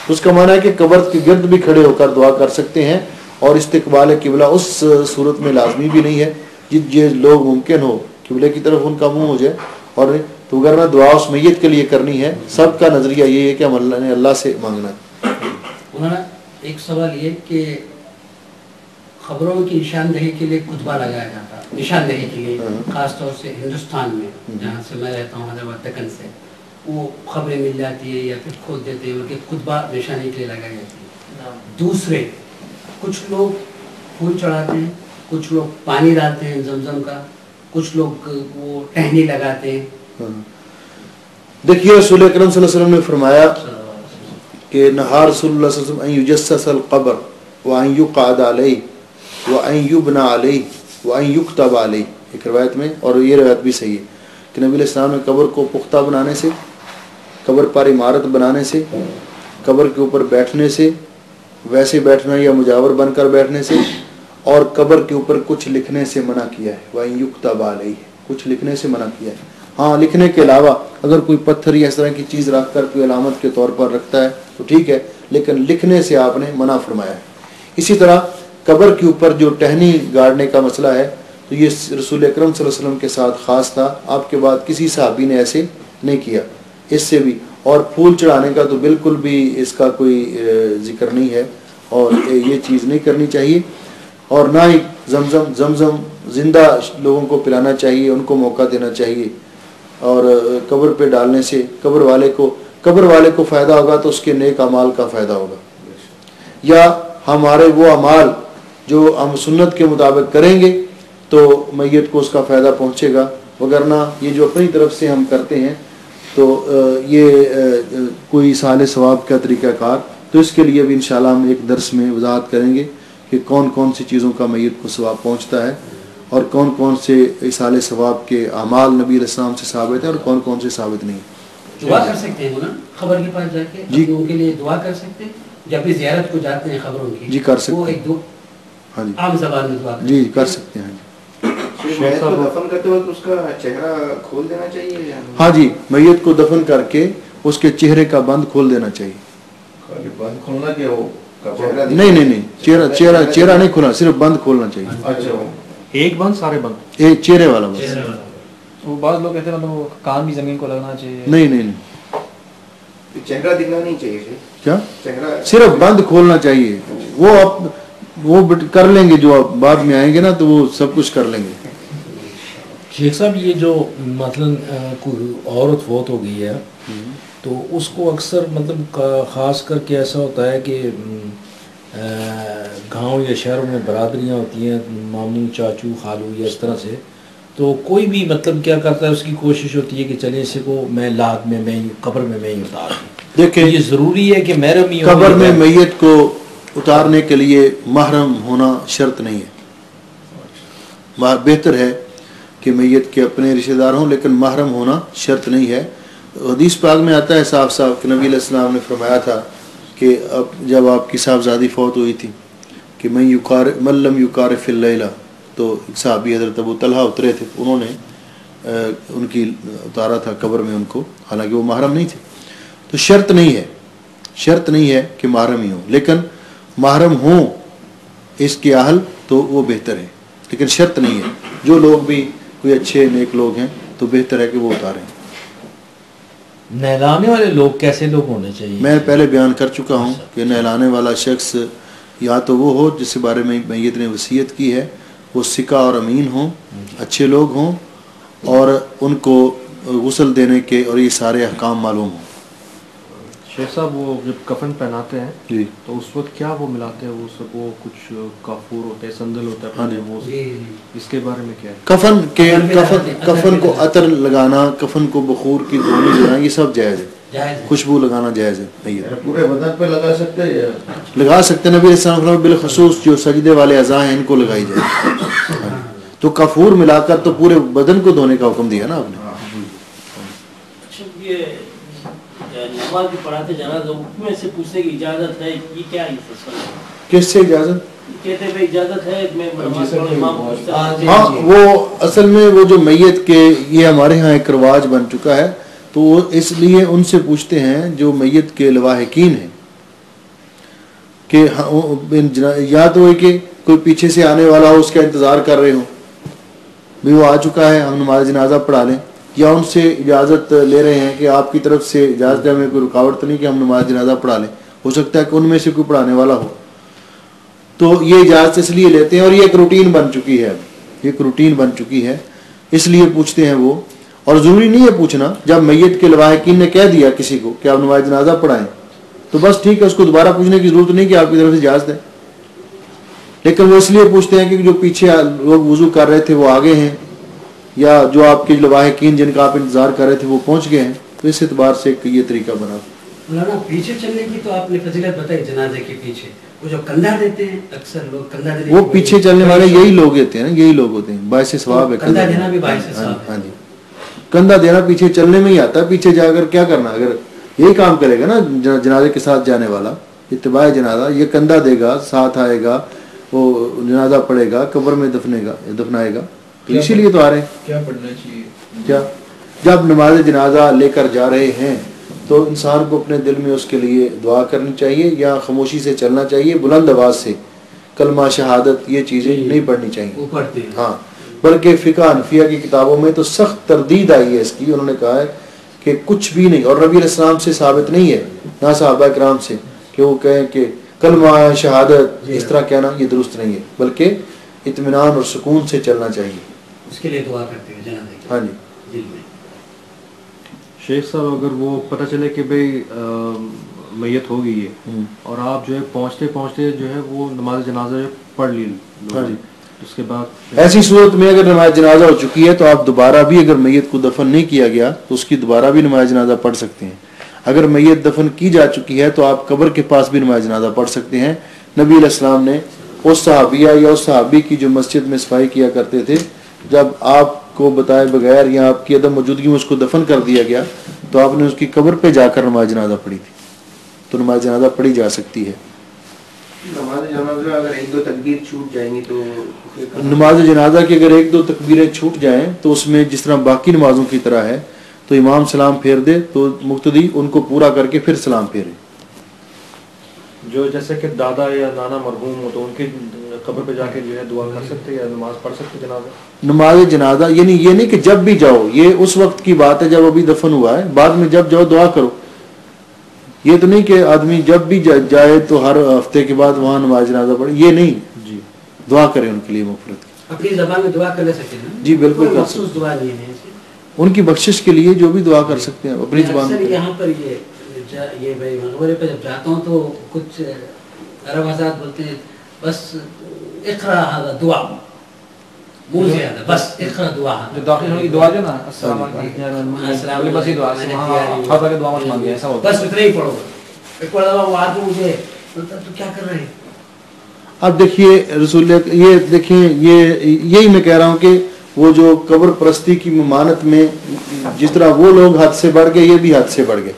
اس کا معنی ہے کہ قبر کے گرد بھی کھڑے ہو کر دعا کر سکتے ہیں. اور استقبال قبلہ اس صورت میں لازمی بھی نہیں ہے یہ لوگ ممکن ہو قبلے کی طرف ان کا منہ ہو جائے, اور تو اگر دعا اس میت کے لیے کرنی ہے. سب کا نظریہ یہ ہے کہ ہم اللہ نے اللہ سے مانگنا ہے. مولانا ایک سوال یہ کہ خبروں کی نشاندہی کے لیے خطبہ لگایا جاتا, نشاندہی کے لیے خاص طور سے ہندوستان میں جہاں سے میں رہتا ہوں حیدرآباد دکن سے, وہ خبریں مل جاتی ہے یا پھر کھول دیتے ہیں کہ خطبہ نشانی کے لیے لگائی جاتی ہے. دوسرے کچھ لوگ پھول چڑھاتے ہیں, کچھ لوگ پانی ڈالتے ہیں زمزم کا, کچھ لوگ وہ ٹہنی لگاتے ہیں. دیکھیے رسول اکرم صلی اللہ علیہ وسلم نے فرمایا کہ نہا رسول اللہ صلی اللہ علیہ وسلم ان یجسس القبر وان یقعد علیہ وان یبنى علیہ وان یکتب علیہ. ایک روایت میں, اور یہ روایت بھی صحیح ہے, کہ نبی علیہ السلام نے قبر کو پختہ بنانے سے, قبر پر عمارت بنانے سے, قبر کے اوپر بیٹھنے سے, ویسے بیٹھنا یا مجاور بن کر بیٹھنے سے, اور قبر کے اوپر کچھ لکھنے سے منع کیا ہے. وان یکتب علیہ, کچھ لکھنے سے منع کیا ہے. ہاں لکھنے کے علاوہ اگر کوئی پتھر یا اس طرح کی چیز رکھ کر کوئی علامت کے طور پر رکھتا ہے تو ٹھیک ہے, لیکن لکھنے سے آپ نے منع فرمایا ہے. اسی طرح قبر کے اوپر جو ٹہنی گاڑنے کا مسئلہ ہے تو یہ رسول اکرم صلی اللہ علیہ وسلم کے ساتھ خاص تھا, آپ کے بعد کسی صحابی نے ایسے نہیں کیا. اس سے بھی, اور پھول چڑھانے کا تو بالکل بھی اس کا کوئی ذکر نہیں ہے, اور یہ چیز نہیں کرنی چاہیے. اور نہ ہی زمزم زندہ لوگوں کو پلانا چاہیے, ان کو موقع دینا چاہیے. اور قبر پہ ڈالنے سے قبر والے کو فائدہ ہوگا تو اس کے نیک اعمال کا فائدہ ہوگا, یا ہمارے وہ اعمال جو ہم سنت کے مطابق کریں گے تو میت کو اس کا فائدہ پہنچے گا. وگرنہ یہ جو اپنی طرف سے ہم کرتے ہیں تو یہ کوئی صالح ثواب کا طریقہ کار, تو اس کے لیے بھی انشاءاللہ ہم ایک درس میں وضاحت کریں گے کہ کون کون سی چیزوں کا میت کو ثواب پہنچتا ہے, اور کون کون سے اصال ثواب کے اعمال نبی علیہ السلام سے ثابت ہیں اور کون کون سے ثابت نہیں. دعا کر سکتے ہیں مولانا خبر کے پاس جا کے, جی ان کے لیے دعا کر سکتے ہیں جب بھی زیارت کو جاتے ہیں خبروں کی. جی کر سکتے وہ ہیں. ایک دو ہاں جی عام زبان میں دعا جی کر سکتے ہیں. میت کو دفن کرتے وقت اس کا چہرہ کھول دینا چاہیے؟ ہاں جی, میت کو دفن کر کے اس کے چہرے کا بند کھول دینا چاہیے. بند کھولنا کیا ہو؟ نہیں, چہرہ نہیں کھولنا, صرف بند کھولنا چاہیے. اچھا, ایک بند سارے بند, ایک چہرے والا بس. وہ بعض لوگ کہتے ہیں مطلب کان بھی زمین کو لگنا چاہیے. نہیں, چہرہ دکھنا نہیں چاہیے. کیا چہرہ صرف بند کھولنا چاہیے. وہ کر لیں گے, جو بعد میں آئیں گے نا تو وہ سب کچھ کر لیں گے. شیخ صاحب یہ جو مثلا کوئی عورت فوت ہو گئی ہے تو اس کو اکثر مطلب خاص کر کے ایسا ہوتا ہے کہ گاؤں یا شہروں میں برادریاں ہوتی ہیں, ماموں چاچو خالو یا اس طرح سے, تو کوئی بھی مطلب کیا کرتا ہے, اس کی کوشش ہوتی ہے کہ چلے اسے کو میں لاد میں قبر میں ہی اتار دوں. دیکھیں یہ ضروری ہے کہ محرم ہی قبر میں میت کو اتارنے کے لیے محرم ہونا شرط نہیں ہے. بہتر ہے کہ میت کے اپنے رشتہ دار ہوں, لیکن محرم ہونا شرط نہیں ہے. حدیث پاک میں آتا ہے صاف کہ نبی علیہ السلام نے فرمایا تھا کہ اب جب آپ کی صاحبزادی فوت ہوئی تھی کہ من لم یقارف اللیلہ, تو ایک صحابی حضرت ابو طلحہ اترے تھے, انہوں نے ان کی اتارا تھا قبر میں ان کو, حالانکہ وہ محرم نہیں تھے. تو شرط نہیں ہے کہ محرم ہی ہوں, لیکن محرم ہوں اس کے اہل تو وہ بہتر ہے, لیکن شرط نہیں ہے. جو لوگ بھی کوئی اچھے نیک لوگ ہیں تو بہتر ہے کہ وہ اتاریں. نہلانے والے لوگ کیسے لوگ ہونے چاہیے؟ میں پہلے بیان کر چکا ہوں کہ نہلانے والا شخص یا تو وہ ہو جس کے بارے میں میت نے وصیت کی ہے, وہ ثقہ اور امین ہوں, اچھے لوگ ہوں, اور ان کو غسل دینے کے اور یہ سارے احکام معلوم ہوں. شیخ صاحب وہ جب کفن پہناتے ہیں جی تو اس وقت کیا وہ ملاتے ہیں؟ وہ کچھ کافور ہوتا ہے، سندل ہوتا ہے، ہاں جی. وہ اس کے بارے میں کیا ہے؟ کفن کو عطر لگانا، کفن کو بخور کی دھونی دینا، یہ سب جائز ہے. خوشبو لگانا جائز ہے. پورے بدن پہ لگا سکتے ہیں یا لگا سکتے ہیں. نبی علیہ السلام نے بالخصوص جو سجدے والے اعضاء ہیں ان کو لگائی جائے. تو کافور ملا کر تو پورے بدن کو دھونے کا حکم دیا نا آپ نے. یہ نماز بھی پڑھاتے جنازہ میں سے پوچھنے کی اجازت ہے، یہ کیا ہے فصل؟ کس سے اجازت؟ کہتے ہیں اجازت ہے میں نماز پڑھوں، امام پوچھتا ہے. ہاں وہ اصل میں وہ جو میت کے، یہ ہمارے ہاں ایک رواج بن چکا ہے، تو اس لیے ان سے پوچھتے ہیں جو میت کے لواحقین ہیں کہ یا تو ہے کہ کوئی پیچھے سے آنے والا ہو، اس کا انتظار کر رہے ہوں بھی وہ آ چکا ہے ہم نماز جنازہ پڑھا لیں، یا ان سے اجازت لے رہے ہیں کہ آپ کی طرف سے اجازت ہے، ہمیں کوئی رکاوٹ تو نہیں کہ ہم نماز جنازہ پڑھا لیں. ہو سکتا ہے کہ ان میں سے کوئی پڑھانے والا ہو، تو یہ اجازت اس لیے لیتے ہیں. اور یہ ایک روٹین بن چکی ہے، ایک روٹین بن چکی ہے، اس لیے پوچھتے ہیں وہ. اور ضروری نہیں ہے پوچھنا. جب میت کے لواحقین نے کہہ دیا کسی کو کہ آپ نماز جنازہ پڑھائیں تو بس ٹھیک ہے، اس کو دوبارہ پوچھنے کی ضرورت نہیں کہ آپ کی طرف سے اجازت ہے. لیکن وہ اس لیے پوچھتے ہیں کہ جو پیچھے لوگ وضو کر رہے تھے وہ آگے ہیں، یا جو آپ کے لواحقین جن کا آپ انتظار کر رہے تھے وہ پہنچ گئے ہیں. تو اس اعتبار سے یہ طریقہ بنا. مولانا پیچھے چلنے کی تو آپ نے فضیلت بتائی جنازے کے پیچھے، وہ جو کندھا دیتے ہیں اکثر لوگ کندھا دیتے ہیں، وہ پیچھے چلنے والے یہی لوگ ہوتے ہیں نا، یہی لوگ ہوتے ہیں. باعث ثواب ہے کندھا دینا بھی باعث ثواب ہے. ہاں جی، کندھا دینا پیچھے چلنے میں ہی آتا ہے. پیچھے جا کر کیا کرنا؟ اگر یہی کام کرے گا نا جنازے کے ساتھ جانے والا، اتباع جنازہ، یہ کندھا دے گا، ساتھ آئے گا، وہ جنازہ پڑھے گا، قبر میں دفنائے گا. تو اسی لیے تو آ رہے ہیں. کیا پڑھنا چاہیے؟ کیا جب نماز جنازہ لے کر جا رہے ہیں تو انسان کو اپنے دل میں اس کے لیے دعا کرنی چاہیے، یا خاموشی سے چلنا چاہیے، بلند آواز سے کلمہ شہادت یہ چیزیں نہیں پڑھنی چاہیے. ہاں، بلکہ فقہ حنفیہ کی کتابوں میں تو سخت تردید آئی ہے اس کی. انہوں نے کہا ہے کہ کچھ بھی نہیں، اور نبی علیہ السلام سے ثابت نہیں ہے نہ صحابہ کرام سے کہ وہ کہیں کہ کلمہ شہادت اس طرح کہنا، یہ درست نہیں ہے، بلکہ اطمینان اور سکون سے چلنا چاہیے. اس کے لیے دعا کرتے ہیں جنازے کی. ہاں جی. دل میں شیخ صاحب اگر وہ پتہ چلے کہ بھئی میت ہو گئی ہے اور آپ جو ہے پہنچتے پہنچتے جو ہے وہ نماز جنازہ پڑھ لی، ہاں جی، اس کے بعد ایسی صورت میں اگر نماز جنازہ ہو چکی ہے تو آپ دوبارہ بھی، اگر میت کو دفن نہیں کیا گیا تو اس کی دوبارہ بھی نماز جنازہ پڑھ سکتے ہیں. اگر میت دفن کی جا چکی ہے تو آپ قبر کے پاس بھی نماز جنازہ پڑھ سکتے ہیں. نبی علیہ السلام نے اس صحابیہ یا اس صحابی کی جو مسجد میں صفائی کیا کرتے تھے، جب آپ کو بتائے بغیر یا آپ کی عدم موجودگی میں اس کو دفن کر دیا گیا تو آپ نے اس کی قبر پہ جا کر نماز جنازہ پڑھی تھی. تو نماز جنازہ پڑھی جا سکتی ہے. نماز جنازہ اگر ایک دو تکبیر چھوٹ جائیں گی تو نماز جنازہ کی اگر ایک دو تکبیریں چھوٹ جائیں تو اس میں جس طرح باقی نمازوں کی طرح ہے، تو امام سلام پھیر دے تو مقتدی ان کو پورا کر کے پھر سلام پھیرے. جو جیسے کہ دادا یا نانا مرحوم ہو تو ان کی قبر پہ جا کے جو ہے دعا کر سکتے یا نماز پڑھ سکتے جنازہ؟ نماز جنازہ یعنی یہ نہیں کہ جب بھی جاؤ، یہ اس وقت کی بات ہے جب ابھی دفن ہوا ہے. بعد میں جب جاؤ دعا کرو. یہ تو نہیں کہ آدمی جب بھی جائے تو ہر ہفتے کے بعد وہاں نماز جنازہ پڑھے، یہ نہیں. جی، دعا کریں ان کے لیے مغفرت کی. اپنی زبان میں دعا کر سکتے ہیں. جی بالکل کر مخصوص سکتے دعا نہیں ہے، ان کی بخشش کے لیے جو بھی دعا کر سکتے ہیں اپنی زبان میں. یہاں پر یہ بھائی مقبرے پہ جب جاتا ہوں تو کچھ عرب حضرات بولتے ہیں بس اقرا هذا دعا، منہ سے آتا بس اقرا دعا. جو داخل ہونے کی دعا جو نا السلام علیکم، بس یہ دعا ہاتھ کے دعا مت مانگے، ایسا ہوتا ہے. بس اتنا ہی پڑھو. ایک بار وہ آدمی مجھے بولتا تو کیا کر رہے ہیں؟ اب دیکھیے رسول، یہ دیکھیں یہی میں کہہ رہا ہوں کہ وہ جو قبر پرستی کی ممانت میں جس طرح وہ لوگ حد سے بڑھ گئے، یہ بھی حد سے بڑھ گئے.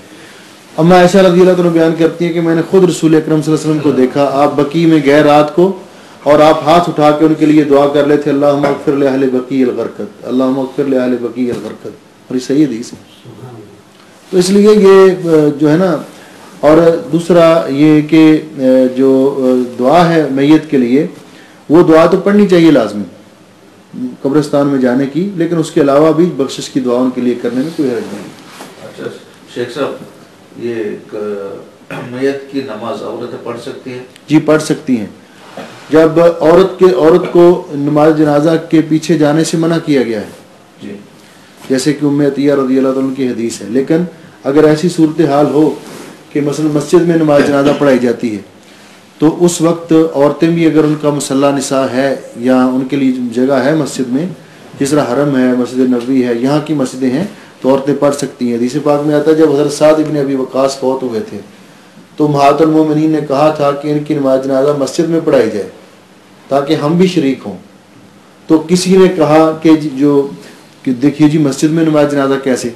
اما عائشہ رضی اللہ عنہ بیان کرتی ہیں کہ میں نے خود رسول اکرم صلی اللہ علیہ وسلم کو دیکھا، آپ بقیع میں گئے رات کو اور آپ ہاتھ اٹھا کے ان کے لیے دعا کر لیتے، اللہم اغفر لأہل بقیع الغرقد، اللہم اغفر لأہل بقیع الغرقد. اور یہ صحیح حدیث ہے. تو اس لیے یہ جو ہے نا، اور دوسرا یہ کہ جو دعا ہے میت کے لیے، وہ دعا تو پڑھنی چاہیے لازمی قبرستان میں جانے کی، لیکن اس کے علاوہ بھی بخشش کی دعا ان کے لیے کرنے میں کوئی حرج نہیں. اچھا شیخ صاحب، یہ میت کی نماز عورتیں پڑھ سکتی ہیں؟ جی پڑھ سکتی ہیں. جب عورت کو نماز جنازہ کے پیچھے جانے سے منع کیا گیا ہے، جی، جیسے کہ ام عطیہ رضی اللہ عنہ کی حدیث ہے. لیکن اگر ایسی صورتحال ہو کہ مثلا مسجد میں نماز جنازہ پڑھائی جاتی ہے تو اس وقت عورتیں بھی اگر ان کا مصلی نساء ہے یا ان کے لیے جگہ ہے مسجد میں، جس طرح حرم ہے، مسجد نبوی ہے، یہاں کی مسجدیں ہیں تو عورتیں پڑھ سکتی ہیں۔ حدیث پاک میں آتا ہے جب حضرت سعد ابن ابی وقاص فوت ہوئے تھے تو امہات المومنین نے کہا تھا کہ ان کی نماز جنازہ مسجد میں پڑھائی جائے تاکہ ہم بھی شریک ہوں۔ تو کسی نے کہا کہ دیکھیے جی مسجد میں نماز جنازہ کیسے؟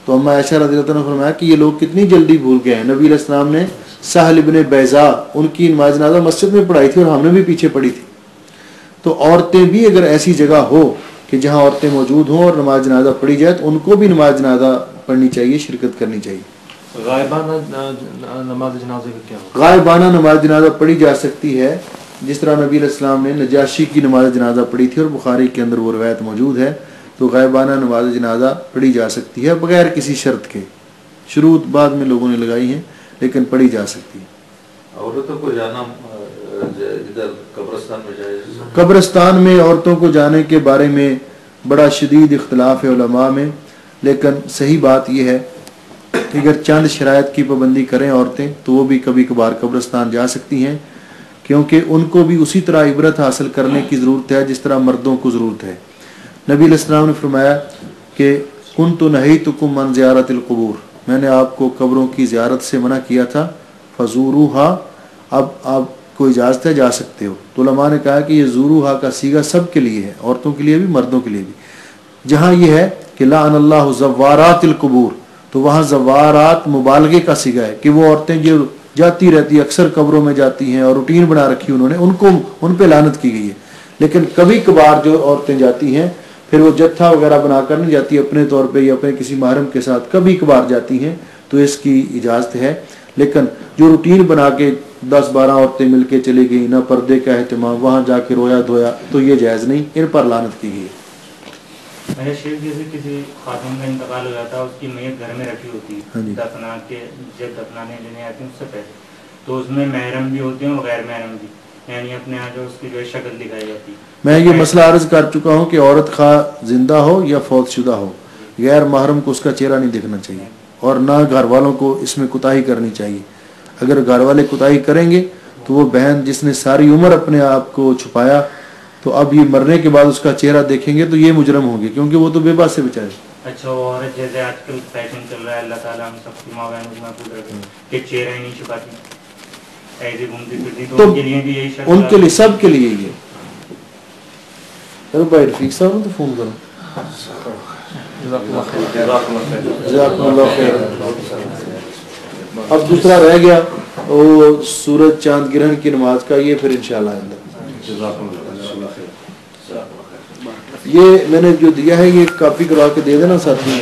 تو اما عائشہ رضی اللہ عنہ نے فرمایا کہ یہ لوگ کتنی جلدی بھول گئے ہیں، نبی علیہ السلام نے سہل ابن بیضاء ان کی نماز جنازہ مسجد میں پڑھائی تھی اور ہم نے بھی پیچھے پڑھی تھی۔ تو عورتیں بھی اگر ایسی جگہ ہو کہ جہاں عورتیں موجود ہوں اور نماز جنازہ پڑھی جائے تو ان کو بھی نماز جنازہ پڑھنی چاہیے، شرکت کرنی چاہیے۔ غائبانہ نماز جنازے کا کیا ہوگا؟ غائبانہ نماز جنازہ پڑھی جا سکتی ہے، جس طرح نبی علیہ السلام نے نجاشی کی نماز جنازہ پڑھی تھی اور بخاری کے اندر وہ روایت موجود ہے۔ تو غائبانہ نماز جنازہ پڑھی جا سکتی ہے بغیر کسی شرط کے، شروط بعد میں لوگوں نے لگائی ہیں لیکن پڑھی جا سکتی ہے۔ عورتوں کو جانا ادھر قبرستان میں جائے؟ قبرستان میں عورتوں کو جانے کے بارے میں بڑا شدید اختلاف ہے علماء میں، لیکن صحیح بات یہ ہے کہ اگر چند شرائط کی پابندی کریں عورتیں تو وہ بھی کبھی کبھار قبرستان جا سکتی ہیں، کیونکہ ان کو بھی اسی طرح عبرت حاصل کرنے کی ضرورت ہے جس طرح مردوں کو ضرورت ہے۔ نبی علیہ السلام نے فرمایا کہ کنت نہیتکم عن زیارت القبور، میں نے آپ کو قبروں کی زیارت سے منع کیا تھا، فزوروہا، اب آپ کو اجازت ہے جا سکتے ہو۔ تو علماء نے کہا کہ یہ زوروہا کا صیغہ سب کے لیے ہے، عورتوں کے لیے بھی مردوں کے لیے بھی۔ جہاں یہ ہے کہ لعن اللہ زوارات القبور تو وہاں زوارات مبالغے کا صیغہ ہے کہ وہ عورتیں جو جاتی رہتی اکثر قبروں میں جاتی ہیں اور روٹین بنا رکھی انہوں نے، ان پہ لعنت کی گئی ہے۔ لیکن کبھی کبھار جو عورتیں جاتی ہیں پھر وہ جتھا وغیرہ بنا کر نہیں جاتی، اپنے طور پہ یا اپنے کسی محرم کے ساتھ کبھی کبھار جاتی ہیں تو اس کی اجازت ہے۔ لیکن جو روٹین بنا کے 10-12 عورتیں مل کے چلی گئی، نہ پردے کا اہتمام، وہاں جا کے رویا دھویا، تو یہ جائز نہیں، ان پر لعنت کی گئی ہے۔ میرے شیخ جیسے کسی خاتون کا انتقال ہو جاتا ہے، اس کی میت گھر میں رکھی ہوتی ہے دفنا کے، جب دفنانے لینے آتے ہیں اس سے پہلے، تو اس میں محرم بھی ہوتے ہیں اور غیر محرم بھی، یعنی اپنے یہاں جو اس کی جو شکل دکھائی جاتی ہے۔ میں یہ مسئلہ عرض کر چکا ہوں کہ عورت خواہ زندہ ہو یا فوت شدہ ہو، غیر محرم کو اس کا چہرہ نہیں دیکھنا چاہیے اور نہ گھر والوں کو اس میں کوتاہی کرنی چاہیے۔ اگر گھر والے کوتاہی کریں گے تو وہ بہن جس نے ساری عمر اپنے آپ کو چھپایا تو اب یہ مرنے کے بعد اس کا چہرہ دیکھیں گے تو یہ مجرم ہوں گے، کیونکہ وہ تو بے بس سے بچارے۔ اچھا، اور جیسے آج کل فیشن چل رہا ہے، اللہ تعالیٰ ہم سب کی ماں بہنوں کو محفوظ رکھے کہ چہرہ ہی نہیں چھپاتی، ایسے گھومتی پھرتی، تو ان کے لیے بھی یہی شرط، ان کے لیے سب کے لیے یہ۔ چلو بھائی رفیق صاحب تو فون کرو۔ جزاکم اللہ خیر۔ اب دوسرا رہ گیا وہ سورج چاند گرہن کی نماز کا، یہ پھر انشاءاللہ یہ میں نے جو دیا ہے یہ کاپی کروا کے دے دینا ساتھی۔